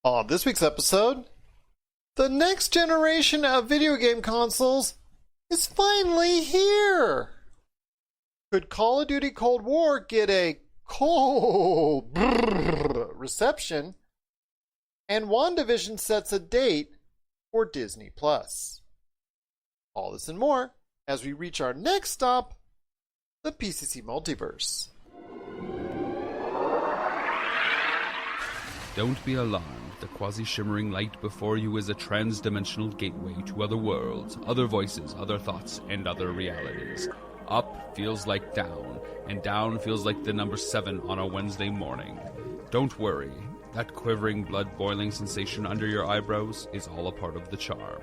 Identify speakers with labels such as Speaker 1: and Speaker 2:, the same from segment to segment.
Speaker 1: On this week's episode, the next generation of video game consoles is finally here. Could Call of Duty Cold War get a cold reception? And Wandavision sets a date for Disney+. All this and more as we reach our next stop, the PCC Multiverse.
Speaker 2: Don't be alarmed. The quasi-shimmering light before you is a trans-dimensional gateway to other worlds, other voices, other thoughts, and other realities. Up feels like down, and down feels like the number 7 on a Wednesday morning. Don't worry. That quivering, blood-boiling sensation under your eyebrows is all a part of the charm.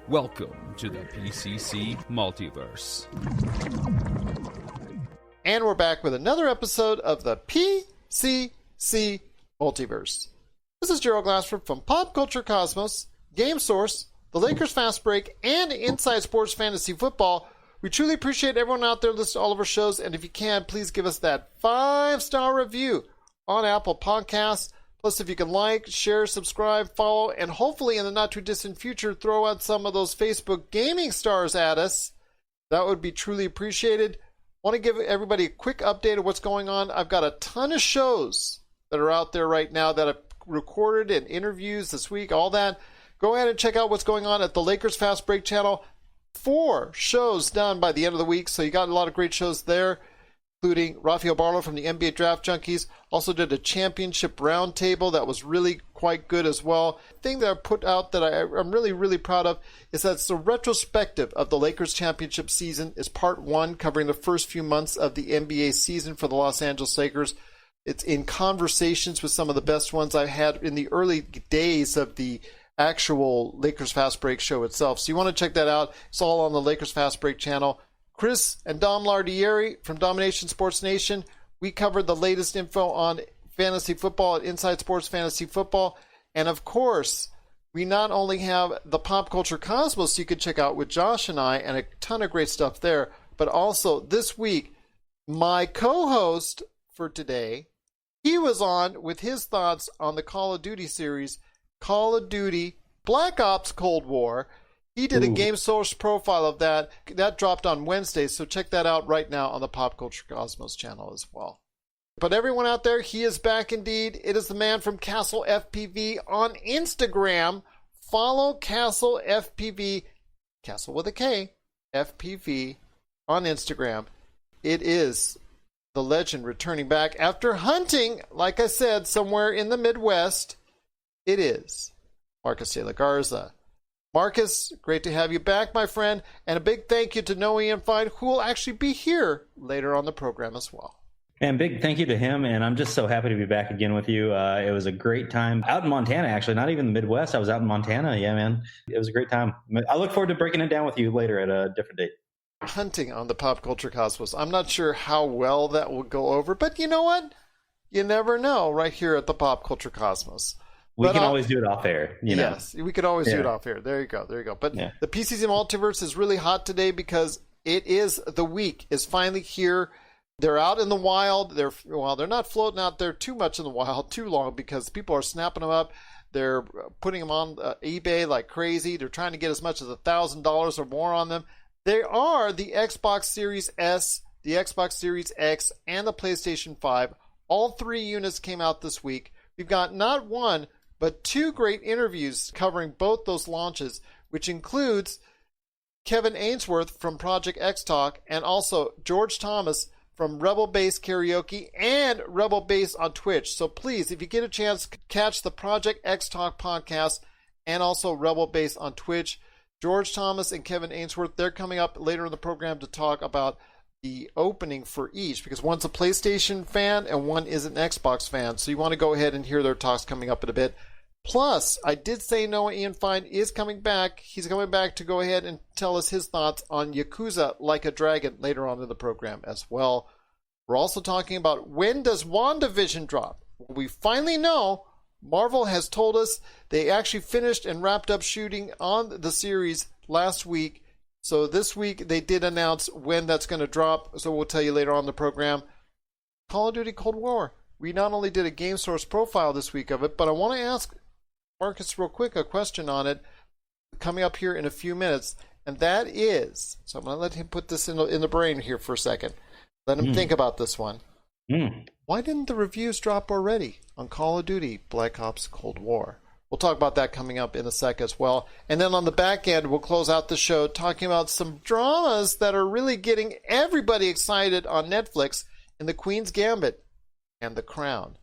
Speaker 2: Welcome to the PCC Multiverse.
Speaker 1: And we're back with another episode of the PCC Multiverse. This is Gerald Glassford from Pop Culture Cosmos, Game Source, The Lakers Fast Break, and Inside Sports Fantasy Football. We truly appreciate everyone out there listening to all of our shows, and if you can, please give us that 5-star review on Apple Podcasts. Plus, if you can like, share, subscribe, follow, and hopefully in the not-too-distant future, throw out some of those Facebook gaming stars at us, that would be truly appreciated. Want to give everybody a quick update of what's going on. I've got a ton of shows that are out there right now that I've recorded and interviews this week, all that. Go ahead and check out what's going on at the Lakers Fast Break channel. 4 shows done by the end of the week, so you got a lot of great shows there, including Rafael Barlow from the NBA Draft Junkies. Also did a championship roundtable that was really quite good as well. The thing that I put out that I'm really, really proud of is that it's a retrospective of the Lakers championship season. Is part 1 covering the first few months of the NBA season for the Los Angeles Lakers. It's in conversations with some of the best ones I had in the early days of the actual Lakers Fast Break show itself. So you want to check that out. It's all on the Lakers Fast Break channel. Chris and Dom Lardieri from Domination Sports Nation. We covered the latest info on fantasy football at Inside Sports Fantasy Football. And of course, we not only have the Pop Culture Cosmos you can check out with Josh and I, and a ton of great stuff there, but also this week, my co-host for today, he was on with his thoughts on the Call of Duty series, Call of Duty Black Ops Cold War. He did a Game Source profile of that. That dropped on Wednesday, so check that out right now on the Pop Culture Cosmos channel as well. But everyone out there, he is back indeed. It is the man from Castle FPV on Instagram. Follow Castle FPV, Castle with a K, FPV on Instagram. It is the legend returning back after hunting, like I said, somewhere in the Midwest. It is Marcus de la Garza. Marcus, great to have you back, my friend, and a big thank you to Noah Ian Fein, who will actually be here later on the program as well.
Speaker 3: And big thank you to him, and I'm just so happy to be back again with you. It was a great time out in Montana, actually, not even the Midwest. I was out in Montana. Yeah, man. It was a great time. I look forward to breaking it down with you later at a different date.
Speaker 1: Hunting on the Pop Culture Cosmos. I'm not sure how well that will go over, but you know what? You never know right here at the Pop Culture Cosmos.
Speaker 3: We can always do it off air, you know.
Speaker 1: Yes, we could always do it off air. There you go. But the PCC Multiverse is really hot today because the week is finally here. They're out in the wild. They're not floating out there too much in the wild too long because people are snapping them up. They're putting them on eBay like crazy. They're trying to get as much as $1,000 or more on them. They are the Xbox Series S, the Xbox Series X, and the PlayStation 5. All 3 units came out this week. We've got not one, but 2 great interviews covering both those launches, which includes Kevin Ainsworth from Project XTalk and also George Thomas from Rebel Base Karaoke and Rebel Base on Twitch. So please, if you get a chance, catch the Project XTalk podcast and also Rebel Base on Twitch. George Thomas and Kevin Ainsworth, they're coming up later in the program to talk about the opening for each, because one's a PlayStation fan and one is an Xbox fan. So you want to go ahead and hear their talks coming up in a bit. Plus, I did say Noah Ian Fein is coming back. He's coming back to go ahead and tell us his thoughts on Yakuza Like a Dragon later on in the program as well. We're also talking about when does Wandavision drop? We finally know. Marvel has told us they actually finished and wrapped up shooting on the series last week. So this week they did announce when that's going to drop. So we'll tell you later on in the program. Call of Duty Cold War. We not only did a Game Source profile this week of it, but I want to ask Marcus, real quick, a question on it coming up here in a few minutes, and that is, so I'm going to let him put this in the brain here for a second. Let him think about this one. Why didn't the reviews drop already on Call of Duty Black Ops Cold War? We'll talk about that coming up in a sec as well. And then on the back end, we'll close out the show talking about some dramas that are really getting everybody excited on Netflix in The Queen's Gambit and The Crown.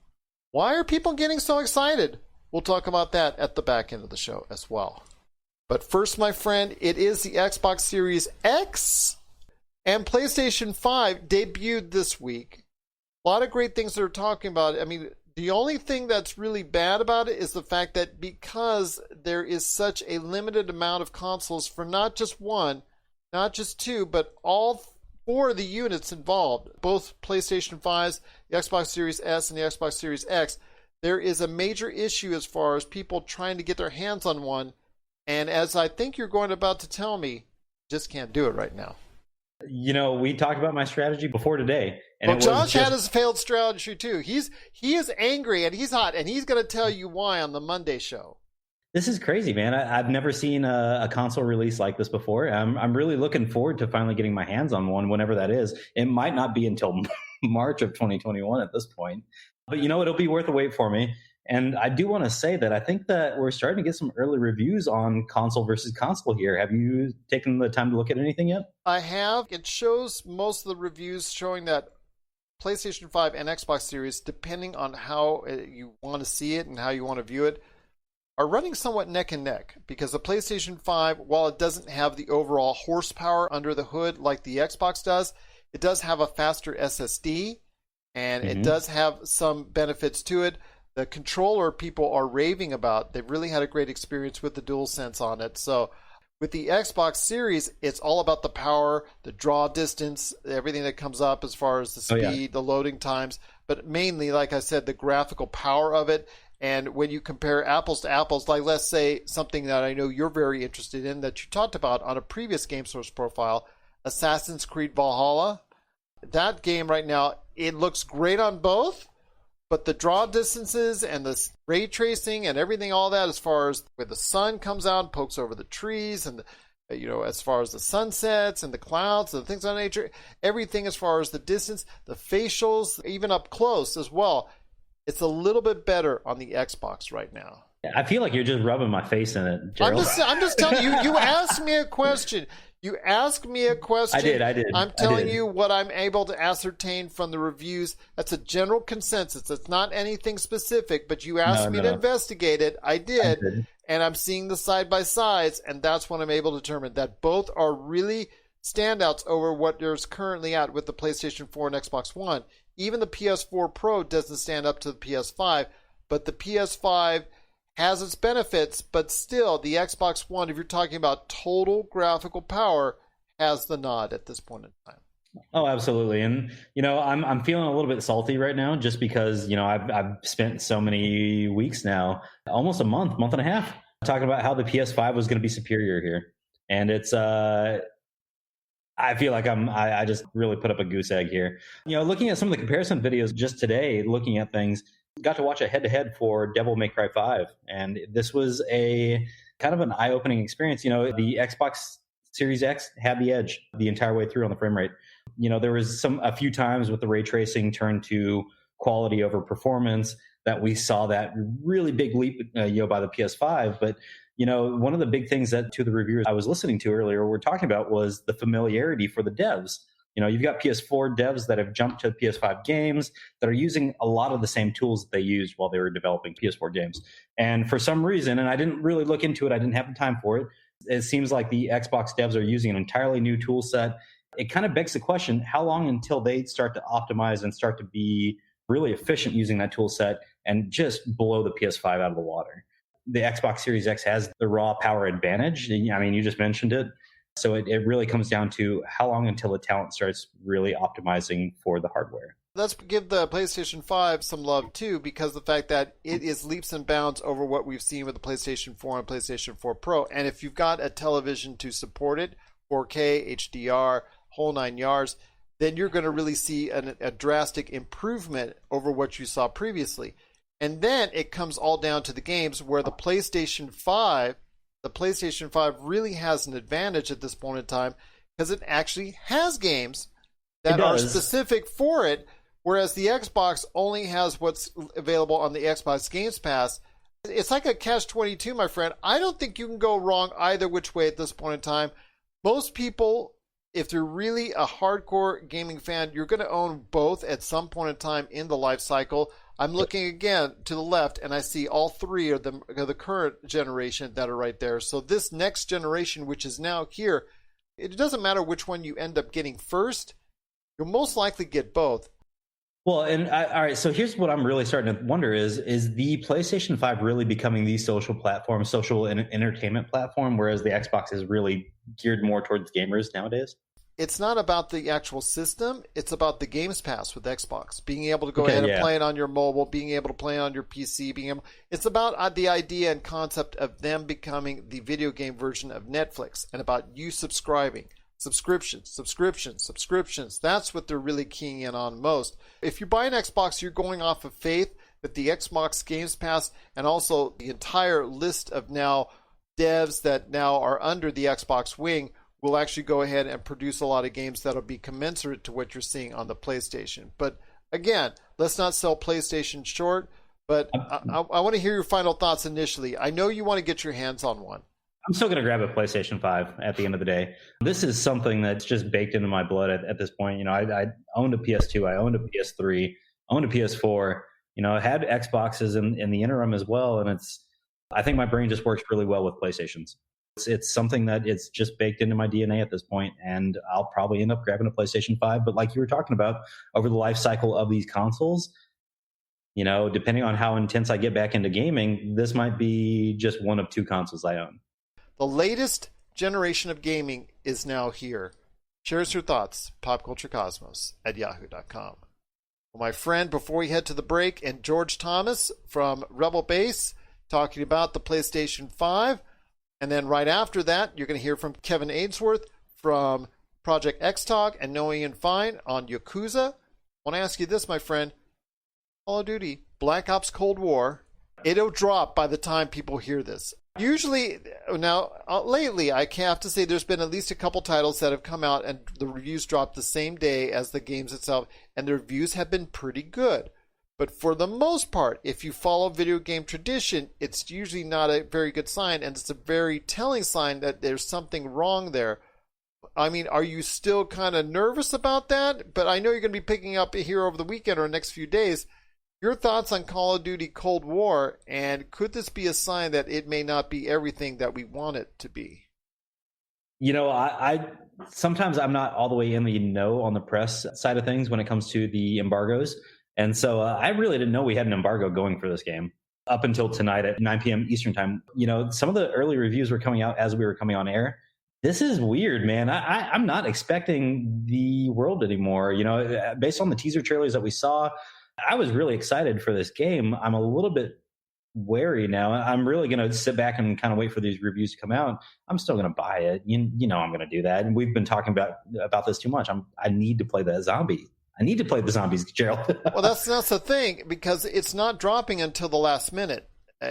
Speaker 1: Why are people getting so excited? We'll talk about that at the back end of the show as well. But first, my friend, it is the Xbox Series X and PlayStation 5 debuted this week. A lot of great things they're talking about. I mean, the only thing that's really bad about it is the fact that because there is such a limited amount of consoles for not just one, not just two, but all four of the units involved, both PlayStation 5s, the Xbox Series S, and the Xbox Series X, there is a major issue as far as people trying to get their hands on one. And as I think you're going about to tell me, just can't do it right now.
Speaker 3: You know, we talked about my strategy before today. And
Speaker 1: well, Josh had his failed strategy too. He is angry and he's hot, and he's going to tell you why on the Monday show.
Speaker 3: This is crazy, man. I've never seen a console release like this before. I'm really looking forward to finally getting my hands on one, whenever that is. It might not be until March of 2021 at this point. But, you know, it'll be worth a wait for me. And I do want to say that I think that we're starting to get some early reviews on console versus console here. Have you taken the time to look at anything yet?
Speaker 1: I have. It shows most of the reviews showing that PlayStation 5 and Xbox Series, depending on how you want to see it and how you want to view it, are running somewhat neck and neck. Because the PlayStation 5, while it doesn't have the overall horsepower under the hood like the Xbox does, it does have a faster SSD, and it does have some benefits to it. The controller people are raving about. They've really had a great experience with the DualSense on it. So with the Xbox Series, it's all about the power, the draw distance, everything that comes up as far as the speed, the loading times, but mainly, like I said, the graphical power of it. And when you compare apples to apples, like let's say something that I know you're very interested in that you talked about on a previous Game Source profile, Assassin's Creed Valhalla. That game right now, it looks great on both. But the draw distances and the ray tracing and everything, all that, as far as where the sun comes out and pokes over the trees, and as far as the sunsets and the clouds and the things of nature, everything as far as the distance, the facials, even up close as well, it's a little bit better on the Xbox right now.
Speaker 3: I feel like you're just rubbing my face in it, Gerald.
Speaker 1: I'm just telling you. You asked me a question. You asked me a question.
Speaker 3: I did.
Speaker 1: I'm telling you what I'm able to ascertain from the reviews. That's a general consensus. It's not anything specific, but you asked me to investigate it. I did. And I'm seeing the side-by-sides, and that's what I'm able to determine, that both are really standouts over what there's currently at with the PlayStation 4 and Xbox One. Even the PS4 Pro doesn't stand up to the PS5, but the PS5 has its benefits, but still, the Xbox One, if you're talking about total graphical power, has the nod at this point in time.
Speaker 3: Oh, absolutely. And, I'm feeling a little bit salty right now just because, I've spent so many weeks now, almost a month and a half, talking about how the PS5 was going to be superior here. And it's, I feel like I just really put up a goose egg here. Looking at some of the comparison videos just today, looking at things, got to watch a head-to-head for Devil May Cry 5, and this was a kind of an eye-opening experience. The Xbox Series X had the edge the entire way through on the frame rate. There was a few times with the ray tracing turned to quality over performance that we saw that really big leap, by the PS5. But one of the big things that two of the reviewers I was listening to earlier were talking about was the familiarity for the devs. You've got PS4 devs that have jumped to PS5 games that are using a lot of the same tools that they used while they were developing PS4 games. And for some reason, and I didn't really look into it, I didn't have the time for it, it seems like the Xbox devs are using an entirely new tool set. It kind of begs the question, how long until they start to optimize and start to be really efficient using that tool set and just blow the PS5 out of the water? The Xbox Series X has the raw power advantage. I mean, you just mentioned it. So it really comes down to how long until the talent starts really optimizing for the hardware.
Speaker 1: Let's give the PlayStation 5 some love, too, because the fact that it is leaps and bounds over what we've seen with the PlayStation 4 and PlayStation 4 Pro. And if you've got a television to support it, 4K, HDR, whole 9 yards, then you're going to really see a drastic improvement over what you saw previously. And then it comes all down to the games where the PlayStation 5 really has an advantage at this point in time because it actually has games that are specific for it, whereas the Xbox only has what's available on the Xbox Games Pass. It's like a catch-22, my friend. I don't think you can go wrong either which way at this point in time. Most people, if they're really a hardcore gaming fan, you're going to own both at some point in time in the life cycle. I'm looking again to the left, and I see all three of them, the current generation that are right there. So this next generation, which is now here, it doesn't matter which one you end up getting first. You'll most likely get both.
Speaker 3: Well, and all right, so here's what I'm really starting to wonder is the PlayStation 5 really becoming the social platform, social and entertainment platform, whereas the Xbox is really geared more towards gamers nowadays?
Speaker 1: It's not about the actual system. It's about the Games Pass with Xbox. Being able to go ahead and play it on your mobile, being able to play it on your PC. It's about the idea and concept of them becoming the video game version of Netflix and about you subscribing. Subscriptions. That's what they're really keying in on most. If you buy an Xbox, you're going off of faith that the Xbox Games Pass and also the entire list of now devs that now are under the Xbox wing will actually go ahead and produce a lot of games that'll be commensurate to what you're seeing on the PlayStation. But again, let's not sell PlayStation short, but I want to hear your final thoughts initially. I know you want to get your hands on one.
Speaker 3: I'm still going to grab a PlayStation 5 at the end of the day. This is something that's just baked into my blood at this point. You know, I owned a PS2, I owned a PS3, owned a PS4, you know, I had Xboxes in the interim as well. And I think my brain just works really well with PlayStations. It's something that it's just baked into my DNA at this point, and I'll probably end up grabbing a PlayStation 5. But like you were talking about, over the life cycle of these consoles, you know, depending on how intense I get back into gaming, this might be just one of two consoles I own.
Speaker 1: The latest generation of gaming is now here. Share us your thoughts, popculturecosmos@yahoo.com. Well, my friend, before we head to the break, and George Thomas from Rebel Base talking about the PlayStation 5. And then right after that, you're going to hear from Kevin Ainsworth from Project XTalk and Noah Ian Fein on Yakuza. I want to ask you this, my friend. Call of Duty, Black Ops Cold War, it'll drop by the time people hear this. Usually, now, lately, I have to say there's been at least a couple titles that have come out and the reviews dropped the same day as the games itself, and the reviews have been pretty good. But for the most part, if you follow video game tradition, it's usually not a very good sign, and it's a very telling sign that there's something wrong there. I mean, are you still kind of nervous about that? But I know you're going to be picking up here over the weekend or the next few days. Your thoughts on Call of Duty Cold War, and could this be a sign that it may not be everything that we want it to be?
Speaker 3: You know, I sometimes I'm not all the way in the know on the press side of things when it comes to the embargoes. And so I really didn't know we had an embargo going for this game up until tonight at 9 p.m. Eastern time. You know, some of the early reviews were coming out as we were coming on air. This is weird, man. I'm not expecting the world anymore. You know, based on the teaser trailers that we saw, I was really excited for this game. I'm a little bit wary now. I'm really going to sit back and kind of wait for these reviews to come out. I'm still going to buy it. You know, I'm going to do that. And we've been talking about this too much. I need to play the zombie. I need to play the zombies, Gerald.
Speaker 1: Well, that's the thing, because it's not dropping until the last minute.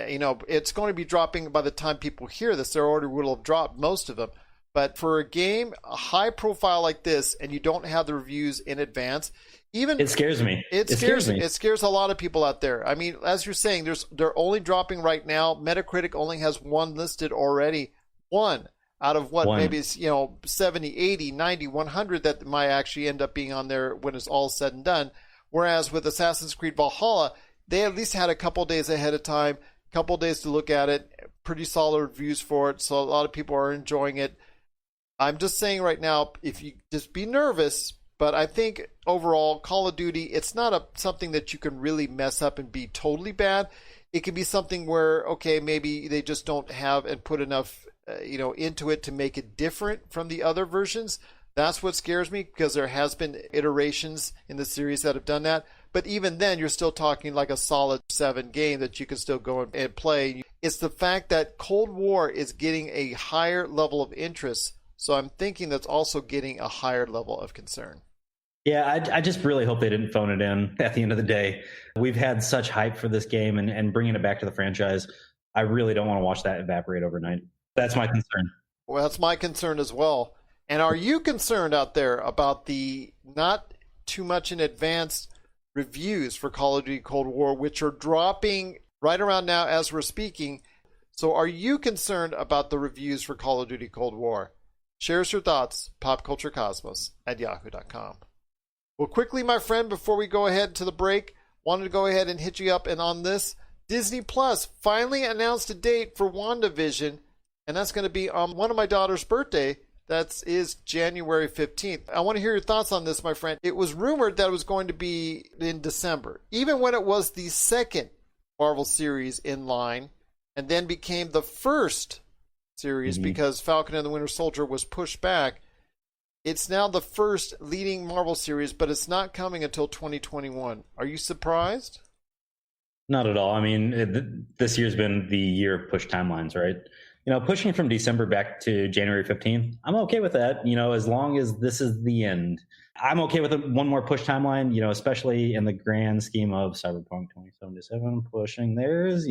Speaker 1: You know, it's going to be dropping by the time people hear this. Their order will have dropped, most of them. But for a game, a high profile like this, and you don't have the reviews in advance, it scares me. It scares me. It scares a lot of people out there. I mean, as you're saying, they're only dropping right now. Metacritic only has one listed already. One out of what? One. Maybe it's, 70, 80, 90, 100 that might actually end up being on there when it's all said and done. Whereas with Assassin's Creed Valhalla, they at least had a couple days ahead of time, a couple days to look at it, pretty solid reviews for it. So a lot of people are enjoying it. I'm just saying right now, if you just be nervous, but I think overall, Call of Duty, it's not something that you can really mess up and be totally bad. It could be something where, okay, maybe they just don't have and put enough into it to make it different from the other versions. That's what scares me, because there has been iterations in the series that have done that. But even then, you're still talking like a solid 7 game that you can still go and play. It's the fact that Cold War is getting a higher level of interest. So I'm thinking that's also getting a higher level of concern.
Speaker 3: Yeah, I just really hope they didn't phone it in at the end of the day. We've had such hype for this game and bringing it back to the franchise. I really don't want to watch that evaporate overnight. That's my concern.
Speaker 1: Well, that's my concern as well. And are you concerned out there about the not too much in advance reviews for Call of Duty Cold War, which are dropping right around now as we're speaking? So are you concerned about the reviews for Call of Duty Cold War? Share us your thoughts, popculturecosmos@yahoo.com. Well, quickly, my friend, before we go ahead to the break, wanted to go ahead and hit you up. And on this, Disney Plus finally announced a date for Wandavision, and that's going to be on one of my daughter's birthday. That is January 15th. I want to hear your thoughts on this, my friend. It was rumored that it was going to be in December, even when it was the second Marvel series in line, and then became the first series because Falcon and the Winter Soldier was pushed back. It's now the first leading Marvel series, but it's not coming until 2021. Are you surprised?
Speaker 3: Not at all. I mean, this year's been the year of push timelines, right? Pushing from December back to January 15th, I'm okay with that, as long as this is the end. I'm okay with one more push timeline, especially in the grand scheme of Cyberpunk 2077 pushing theirs.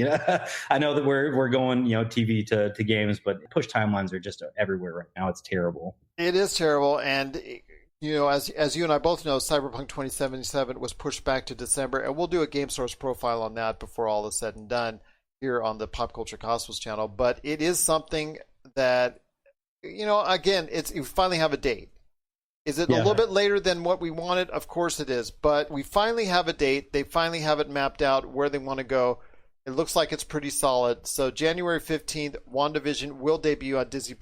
Speaker 3: I know that we're going, TV to games, but push timelines are just everywhere right now. It's terrible.
Speaker 1: It is terrible. And, as you and I both know, Cyberpunk 2077 was pushed back to December, and we'll do a Game Source profile on that before all is said and done here on the Pop Culture Cosmos channel. But it is something that, again, you finally have a date. Is it a little bit later than what we wanted? Of course it is. But we finally have a date. They finally have it mapped out where they want to go. It looks like it's pretty solid. So January 15th, WandaVision will debut on Disney+.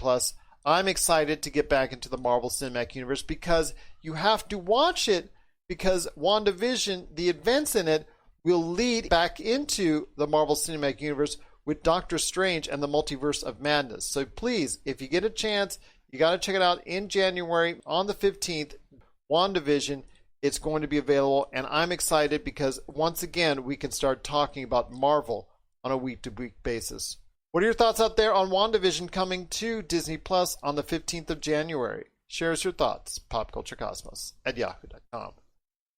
Speaker 1: I'm excited to get back into the Marvel Cinematic Universe because you have to watch it, because WandaVision, the events in it, will lead back into the Marvel Cinematic Universe with Doctor Strange and the Multiverse of Madness. So please, if you get a chance, you got to check it out in January on the 15th, WandaVision. It's going to be available, and I'm excited because once again, we can start talking about Marvel on a week-to-week basis. What are your thoughts out there on WandaVision coming to Disney Plus on the 15th of January? Share us your thoughts, popculturecosmos@yahoo.com.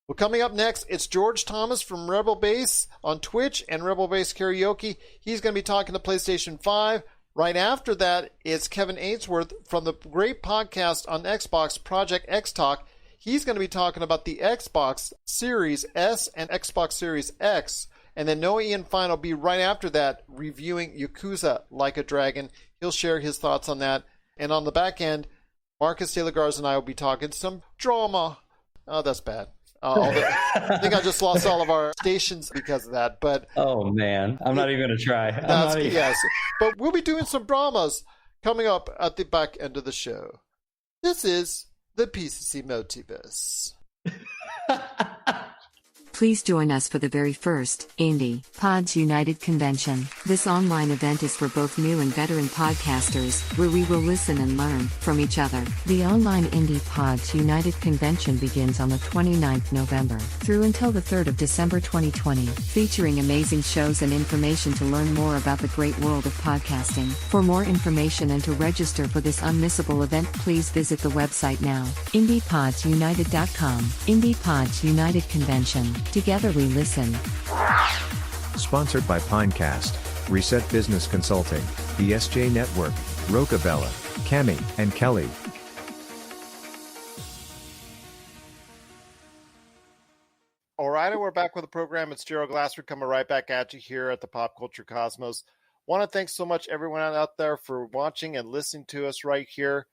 Speaker 1: Well, coming up next, it's George Thomas from Rebel Base on Twitch and Rebel Base Karaoke. He's going to be talking to PlayStation 5. Right after that, it's Kevin Ainsworth from the great podcast on Xbox, Project XTalk. He's going to be talking about the Xbox Series S and Xbox Series X. And then Noah Ian Fein will be right after that reviewing Yakuza Like a Dragon. He'll share his thoughts on that. And on the back end, Marcus De La Garza and I will be talking some drama. Oh, that's bad. I think I just lost all of our stations because of that. But
Speaker 3: oh man, I'm not even going to try.
Speaker 1: Yes, but we'll be doing some dramas coming up at the back end of the show. This is the PCC Multiverse.
Speaker 4: Please join us for the very first Indie Pods United convention. This online event is for both new and veteran podcasters, where we will listen and learn from each other. The online Indie Pods United convention begins on the 29th November through until the 3rd of December 2020, featuring amazing shows and information to learn more about the great world of podcasting. For more information and to register for this unmissable event, please visit the website now, indiepodsunited.com. Indie Pods United Convention. Together we listen.
Speaker 5: Sponsored by Pinecast, Reset Business Consulting, the SJ Network, Rocabella, Cami, and Kelly.
Speaker 1: All right, and we're back with the program. It's Gerald Glassford coming right back at you here at the Pop Culture Cosmos. Want to thank so much everyone out there for watching and listening to us right here.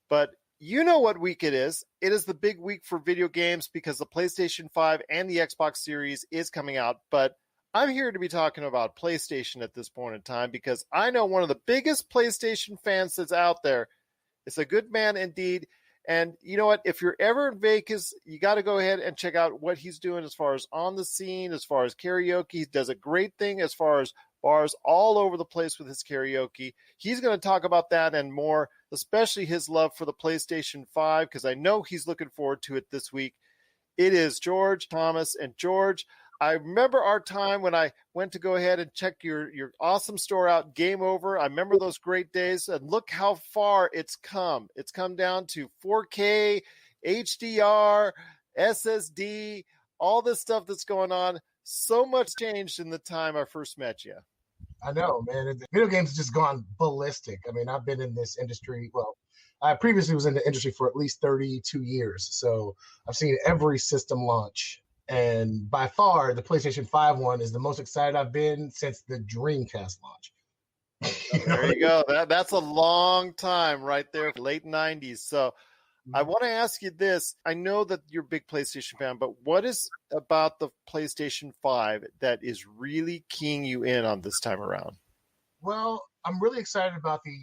Speaker 1: But you know what week it is. It is the big week for video games because the PlayStation 5 and the Xbox Series is coming out. But I'm here to be talking about PlayStation at this point in time because I know one of the biggest PlayStation fans that's out there. It's a good man indeed. And you know what? If you're ever in Vegas, you got to go ahead and check out what he's doing as far as on the scene, as far as karaoke. He does a great thing as far as bars all over the place with his karaoke. He's going to talk about that and more, especially his love for the PlayStation 5, because I know he's looking forward to it this week. It is George Thomas. And George, I remember our time when I went to go ahead and check your awesome store out, Game Over. I remember those great days, and look how far it's come. It's come down to 4K, HDR, SSD, all this stuff that's going on. So much changed in the time I first met you.
Speaker 6: I know, man. Video games have just gone ballistic. I mean, I've been in this industry. Well, I previously was in the industry for at least 32 years. So I've seen every system launch. And by far, the PlayStation 5 one is the most excited I've been since the Dreamcast launch.
Speaker 1: There you go. That's a long time right there, late 90s. So I want to ask you this. I know that you're a big PlayStation fan, but what is about the PlayStation 5 that is really keying you in on this time around?
Speaker 6: Well, I'm really excited about the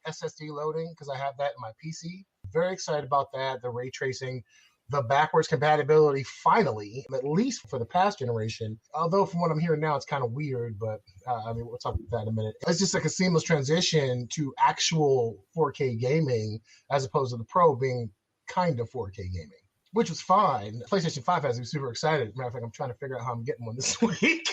Speaker 6: SSD loading because I have that in my PC. Very excited about that, the ray tracing, the backwards compatibility, finally, at least for the past generation. Although from what I'm hearing now, it's kind of weird, but I mean, we'll talk about that in a minute. It's just like a seamless transition to actual 4K gaming as opposed to the Pro being kind of 4K gaming, which was fine. PlayStation 5 has me super excited. Matter of fact, I'm trying to figure out how I'm getting one this week.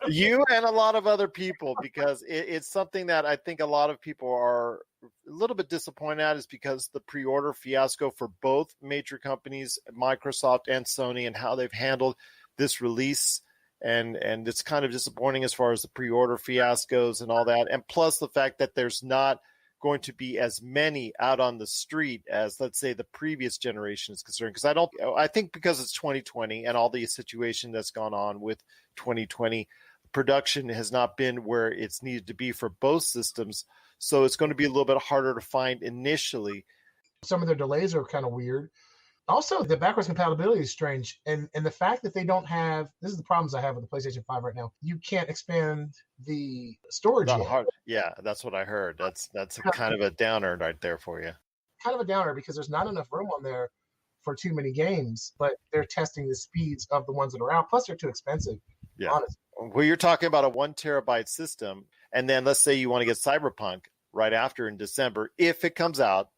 Speaker 1: You and a lot of other people, because it's something that I think a lot of people are a little bit disappointed at, is because the pre-order fiasco for both major companies, Microsoft and Sony, and how they've handled this release. And it's kind of disappointing as far as the pre-order fiascos and all that. And plus the fact that there's not going to be as many out on the street as, let's say, the previous generation is concerned. Because I think because it's 2020 and all the situation that's gone on with 2020, production has not been where it's needed to be for both systems. So it's going to be a little bit harder to find initially.
Speaker 6: Some of their delays are kind of weird. Also, the backwards compatibility is strange. And the fact that they don't have, this is the problems I have with the PlayStation 5 right now. You can't expand the storage yet.
Speaker 1: Yeah, that's what I heard. That's a kind of a downer right there for you.
Speaker 6: Kind of a downer because there's not enough room on there for too many games, but they're testing the speeds of the ones that are out. Plus, they're too expensive.
Speaker 1: Yeah.
Speaker 6: Honestly.
Speaker 1: Well, you're talking about a 1 terabyte system. And then let's say you want to get Cyberpunk right after in December, if it comes out,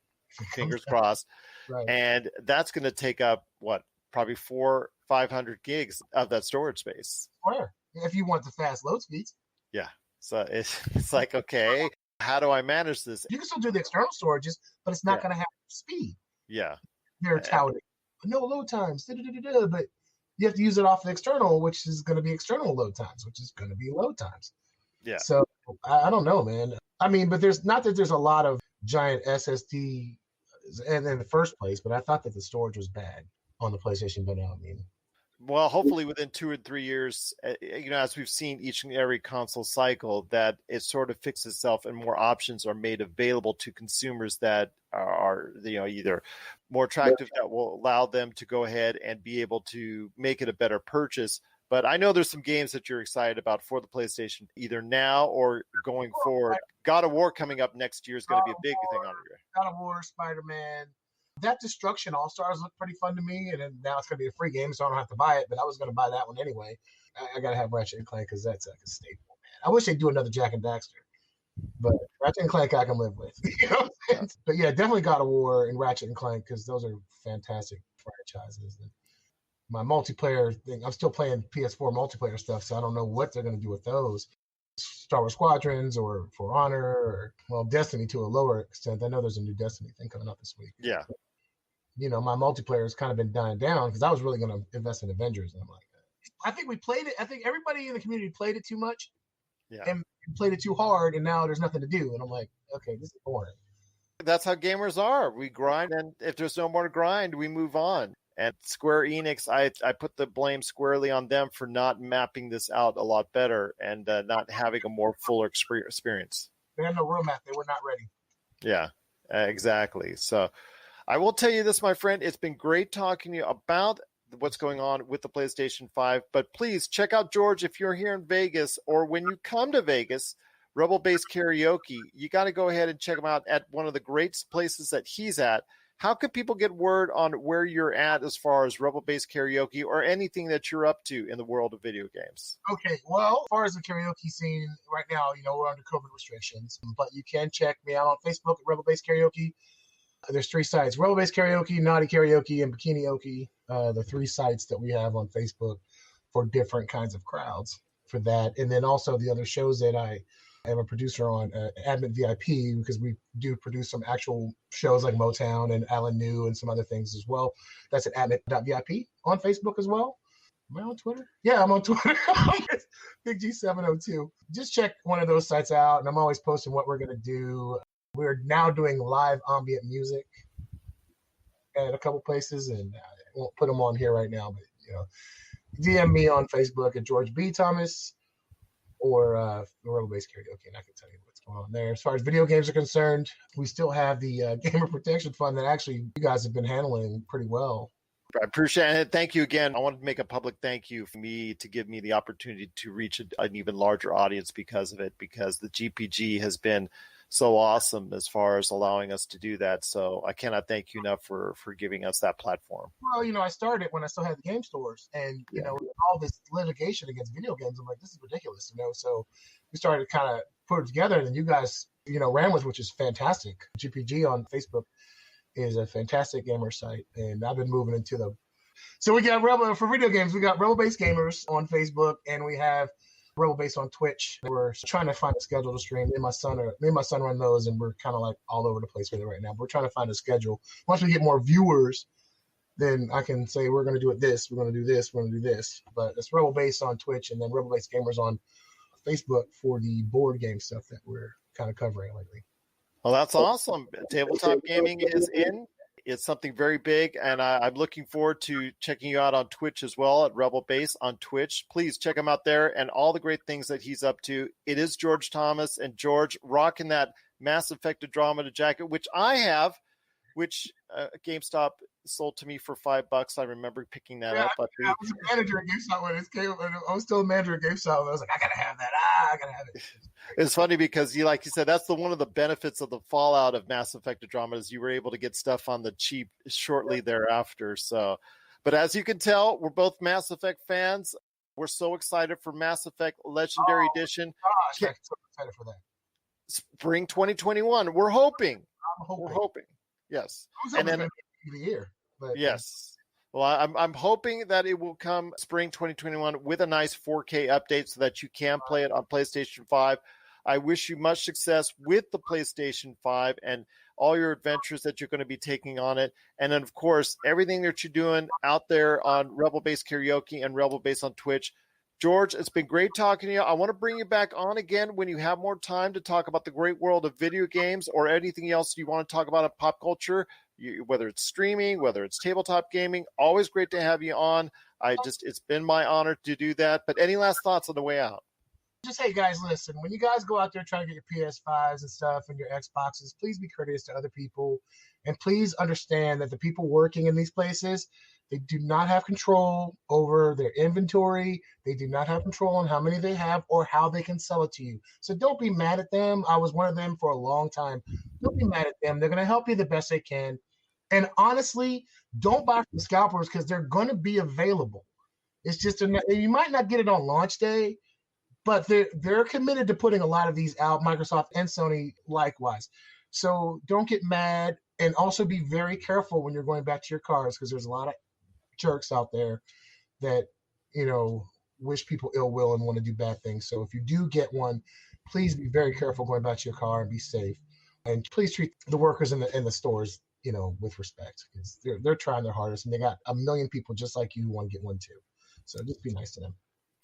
Speaker 1: fingers crossed.
Speaker 6: Right.
Speaker 1: And that's going to take up probably 400-500 gigs of that storage space.
Speaker 6: Sure. If you want the fast load speeds.
Speaker 1: Yeah. So it's like, okay, how do I manage this?
Speaker 6: You can still do the external storages, but it's not going to have speed.
Speaker 1: Yeah.
Speaker 6: They're touting. No load times. But you have to use it off the external, which is going to be external load times, which is going to be load times.
Speaker 1: Yeah.
Speaker 6: So I don't know, man. I mean, but there's a lot of giant SSD in the first place, but I thought that the storage was bad on the PlayStation. But I mean,
Speaker 1: well, hopefully within 2 or 3 years, as we've seen each and every console cycle, that it sort of fixes itself and more options are made available to consumers that are either more attractive, that will allow them to go ahead and be able to make it a better purchase. But I know there's some games that you're excited about for the PlayStation, either now or going forward. God of War coming up next year is going to be a big thing on here.
Speaker 6: God of War, Spider-Man. That Destruction All-Stars looked pretty fun to me, and now it's going to be a free game, so I don't have to buy it, but I was going to buy that one anyway. I got to have Ratchet & Clank because that's like a staple, man. I wish they'd do another Jak and Daxter, but Ratchet & Clank I can live with. You know? But yeah, definitely God of War and Ratchet & Clank because those are fantastic franchises. And my multiplayer thing, I'm still playing PS4 multiplayer stuff, so I don't know what they're going to do with those. Star Wars Squadrons or For Honor or, Destiny to a lower extent. I know there's a new Destiny thing coming out this week.
Speaker 1: Yeah.
Speaker 6: My multiplayer has kind of been dying down because I was really going to invest in Avengers. And I'm like, I think we played it. I think everybody in the community played it too much and played it too hard. And now there's nothing to do. And I'm like, okay, this is boring.
Speaker 1: That's how gamers are. We grind. And if there's no more to grind, we move on. And Square Enix, I put the blame squarely on them for not mapping this out a lot better and not having a more fuller experience.
Speaker 6: They had no roadmap. They were not ready.
Speaker 1: Yeah, exactly. So I will tell you this, my friend. It's been great talking to you about what's going on with the PlayStation 5. But please check out George if you're here in Vegas or when you come to Vegas, Rebel Base Karaoke. You got to go ahead and check him out at one of the great places that he's at. How can people get word on where you're at as far as Rebel Base Karaoke or anything that you're up to in the world of video games?
Speaker 6: Okay, well, as far as the karaoke scene right now, we're under COVID restrictions, but you can check me out on Facebook at Rebel Base Karaoke. There's 3 sites, Rebel Base Karaoke, Naughty Karaoke, and Bikinioke, the 3 sites that we have on Facebook for different kinds of crowds for that. And then also the other shows that I I'm a producer on Admit VIP because we do produce some actual shows like Motown and Alan New and some other things as well. That's at admit.vip on Facebook as well. Am I on Twitter? Yeah, I'm on Twitter. Big G702. Just check one of those sites out, and I'm always posting what we're going to do. We're now doing live ambient music at a couple places, and I won't put them on here right now, but DM me on Facebook at George B. Thomas or Rebel Base Karaoke, and I can tell you what's going on there. As far as video games are concerned, we still have the Gamer Protection Fund that actually you guys have been handling pretty well.
Speaker 1: I appreciate it. Thank you again. I wanted to make a public thank you for me to give me the opportunity to reach an even larger audience because of it, because the GPG has been so awesome as far as allowing us to do that. So I cannot thank you enough for giving us that platform.
Speaker 6: Well, I started when I still had the game stores, and all this litigation against video games, I'm like, this is ridiculous, So we started to kind of put it together, and you guys, ran with, which is fantastic. GPG on Facebook is a fantastic gamer site, and I've been moving into the. So we got for video games, we got Rebel Base Gamers on Facebook, and we have Rebel Base on Twitch. We're trying to find a schedule to stream. Me and my son run those, and we're kind of like all over the place with it right now. We're trying to find a schedule. Once we get more viewers, then I can say we're going to do it this, we're going to do this, we're going to do this. But it's Rebel Base on Twitch, and then Rebel Base Gamers on Facebook for the board game stuff that we're kind of covering lately.
Speaker 1: Well, that's awesome. Tabletop gaming is in. It's something very big, and I'm looking forward to checking you out on Twitch as well at Rebel Base on Twitch. Please check him out there and all the great things that he's up to. It is George Thomas, and George rocking that Mass Effect Andromeda jacket, which I have, which GameStop sold to me for $5. I remember picking that up. But
Speaker 6: I was a manager at GameStop when it came. I was still a manager at GameStop. And I was like, I gotta have that. I gotta have it.
Speaker 1: It's funny because like you said, that's one of the benefits of the fallout of Mass Effect Andromeda is you were able to get stuff on the cheap shortly thereafter. So, but as you can tell, we're both Mass Effect fans. We're so excited for Mass Effect Legendary Edition.
Speaker 6: Gosh, I'm so excited for that.
Speaker 1: Spring 2021. We're hoping.
Speaker 6: We're
Speaker 1: hoping. Yes.
Speaker 6: And then the year. But,
Speaker 1: yes. Well, I'm hoping that it will come spring 2021 with a nice 4K update so that you can play it on PlayStation 5. I wish you much success with the PlayStation 5 and all your adventures that you're going to be taking on it. And then, of course, everything that you're doing out there on Rebel Base Karaoke and Rebel Base on Twitch. George, it's been great talking to you. I want to bring you back on again when you have more time to talk about the great world of video games or anything else you want to talk about in pop culture, whether it's streaming, whether it's tabletop gaming. Always great to have you on. It's been my honor to do that. But any last thoughts on the way out?
Speaker 6: Just, hey, guys, listen, when you guys go out there trying to get your PS5s and stuff and your Xboxes, please be courteous to other people. And please understand that the people working in these places, they do not have control over their inventory. They do not have control on how many they have or how they can sell it to you. So don't be mad at them. I was one of them for a long time. Don't be mad at them. They're going to help you the best they can. And honestly, don't buy from scalpers because they're going to be available. It's just you might not get it on launch day, but they're committed to putting a lot of these out, Microsoft and Sony likewise. So don't get mad, and also be very careful when you're going back to your cars because there's a lot of jerks out there that, wish people ill will and want to do bad things. So if you do get one, please be very careful going back to your car and be safe. And please treat the workers in the stores, with respect because they're trying their hardest and they got a million people just like you who want to get one too. So just be nice to them.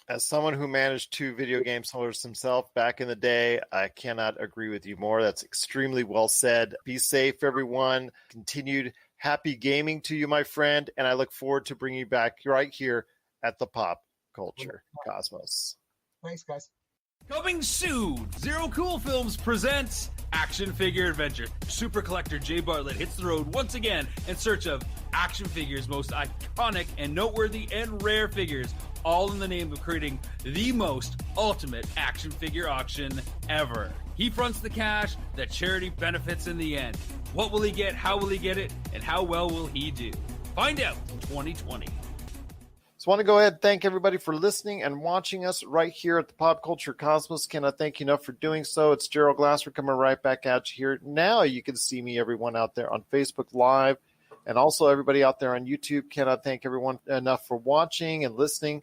Speaker 1: As someone who managed 2 video game stores himself back in the day, I cannot agree with you more. That's extremely well said. Be safe, everyone. Continued happy gaming to you, my friend. And I look forward to bringing you back right here at the Pop Culture Cosmos.
Speaker 6: Thanks, guys.
Speaker 2: Coming soon, Zero Cool Films presents Action Figure Adventure. Super collector Jay Bartlett hits the road once again in search of action figures' most iconic and noteworthy and rare figures, all in the name of creating the most ultimate action figure auction ever. He fronts the cash that charity benefits in the end. What will he get? How will he get it? And how well will he do? Find out in 2020.
Speaker 1: So I want to go ahead and thank everybody for listening and watching us right here at the Pop Culture Cosmos. Cannot thank you enough for doing so. It's Gerald Glassford coming right back at you here. Now you can see me, everyone out there on Facebook Live, and also everybody out there on YouTube. Cannot thank everyone enough for watching and listening.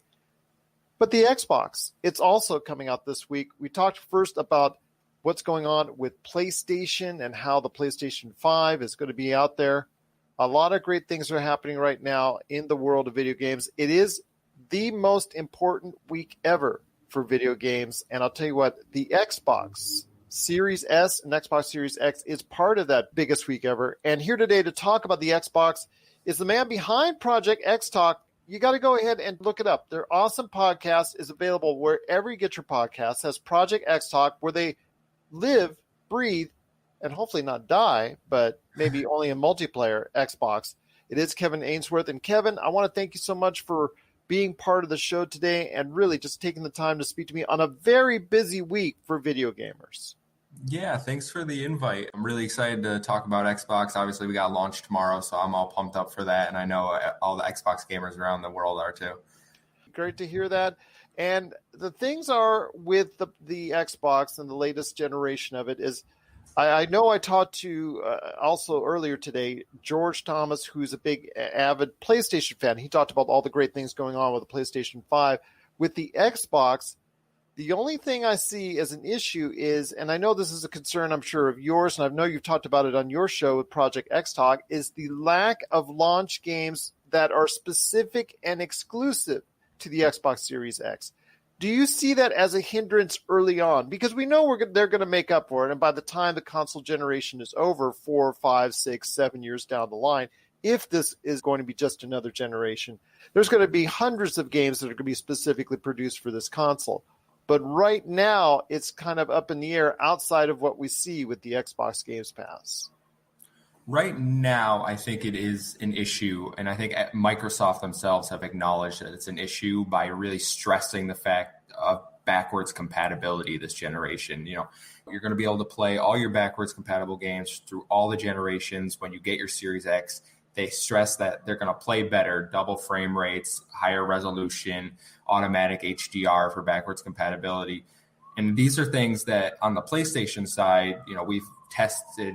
Speaker 1: But the Xbox, it's also coming out this week. We talked first about what's going on with PlayStation and how the PlayStation 5 is going to be out there. A lot of great things are happening right now in the world of video games. It is the most important week ever for video games. And I'll tell you what, the Xbox Series S and Xbox Series X is part of that biggest week ever. And here today to talk about the Xbox is the man behind Project XTalk. You got to go ahead and look it up. Their awesome podcast is available wherever you get your podcasts. Has Project XTalk, where they live, breathe, and hopefully not die, but maybe only in multiplayer Xbox. It is Kevin Ainsworth. And Kevin, I want to thank you so much for being part of the show today and really just taking the time to speak to me on a very busy week for video gamers.
Speaker 7: Yeah, thanks for the invite. I'm really excited to talk about Xbox. Obviously, we got launch tomorrow, so I'm all pumped up for that. And I know all the Xbox gamers around the world are too.
Speaker 1: Great to hear that. And the things are with the Xbox and the latest generation of it is, I know I talked to also earlier today, George Thomas, who's a big avid PlayStation fan. He talked about all the great things going on with the PlayStation 5. With the Xbox, the only thing I see as an issue is, and I know this is a concern I'm sure of yours, and I know you've talked about it on your show with Project XTalk, is the lack of launch games that are specific and exclusive to the Xbox Series X. Do you see that as a hindrance early on? Because we know they're going to make up for it. And by the time the console generation is over, 4, 5, 6, 7 years down the line, if this is going to be just another generation, there's going to be hundreds of games that are going to be specifically produced for this console. But right now, it's kind of up in the air outside of what we see with the Xbox Games Pass.
Speaker 7: Right now, I think it is an issue, and I think Microsoft themselves have acknowledged that it's an issue by really stressing the fact of backwards compatibility this generation. You know, you're going to be able to play all your backwards compatible games through all the generations when you get your Series X. They stress that they're going to play better, double frame rates, higher resolution, automatic HDR for backwards compatibility. And these are things that on the PlayStation side, you know, we've tested.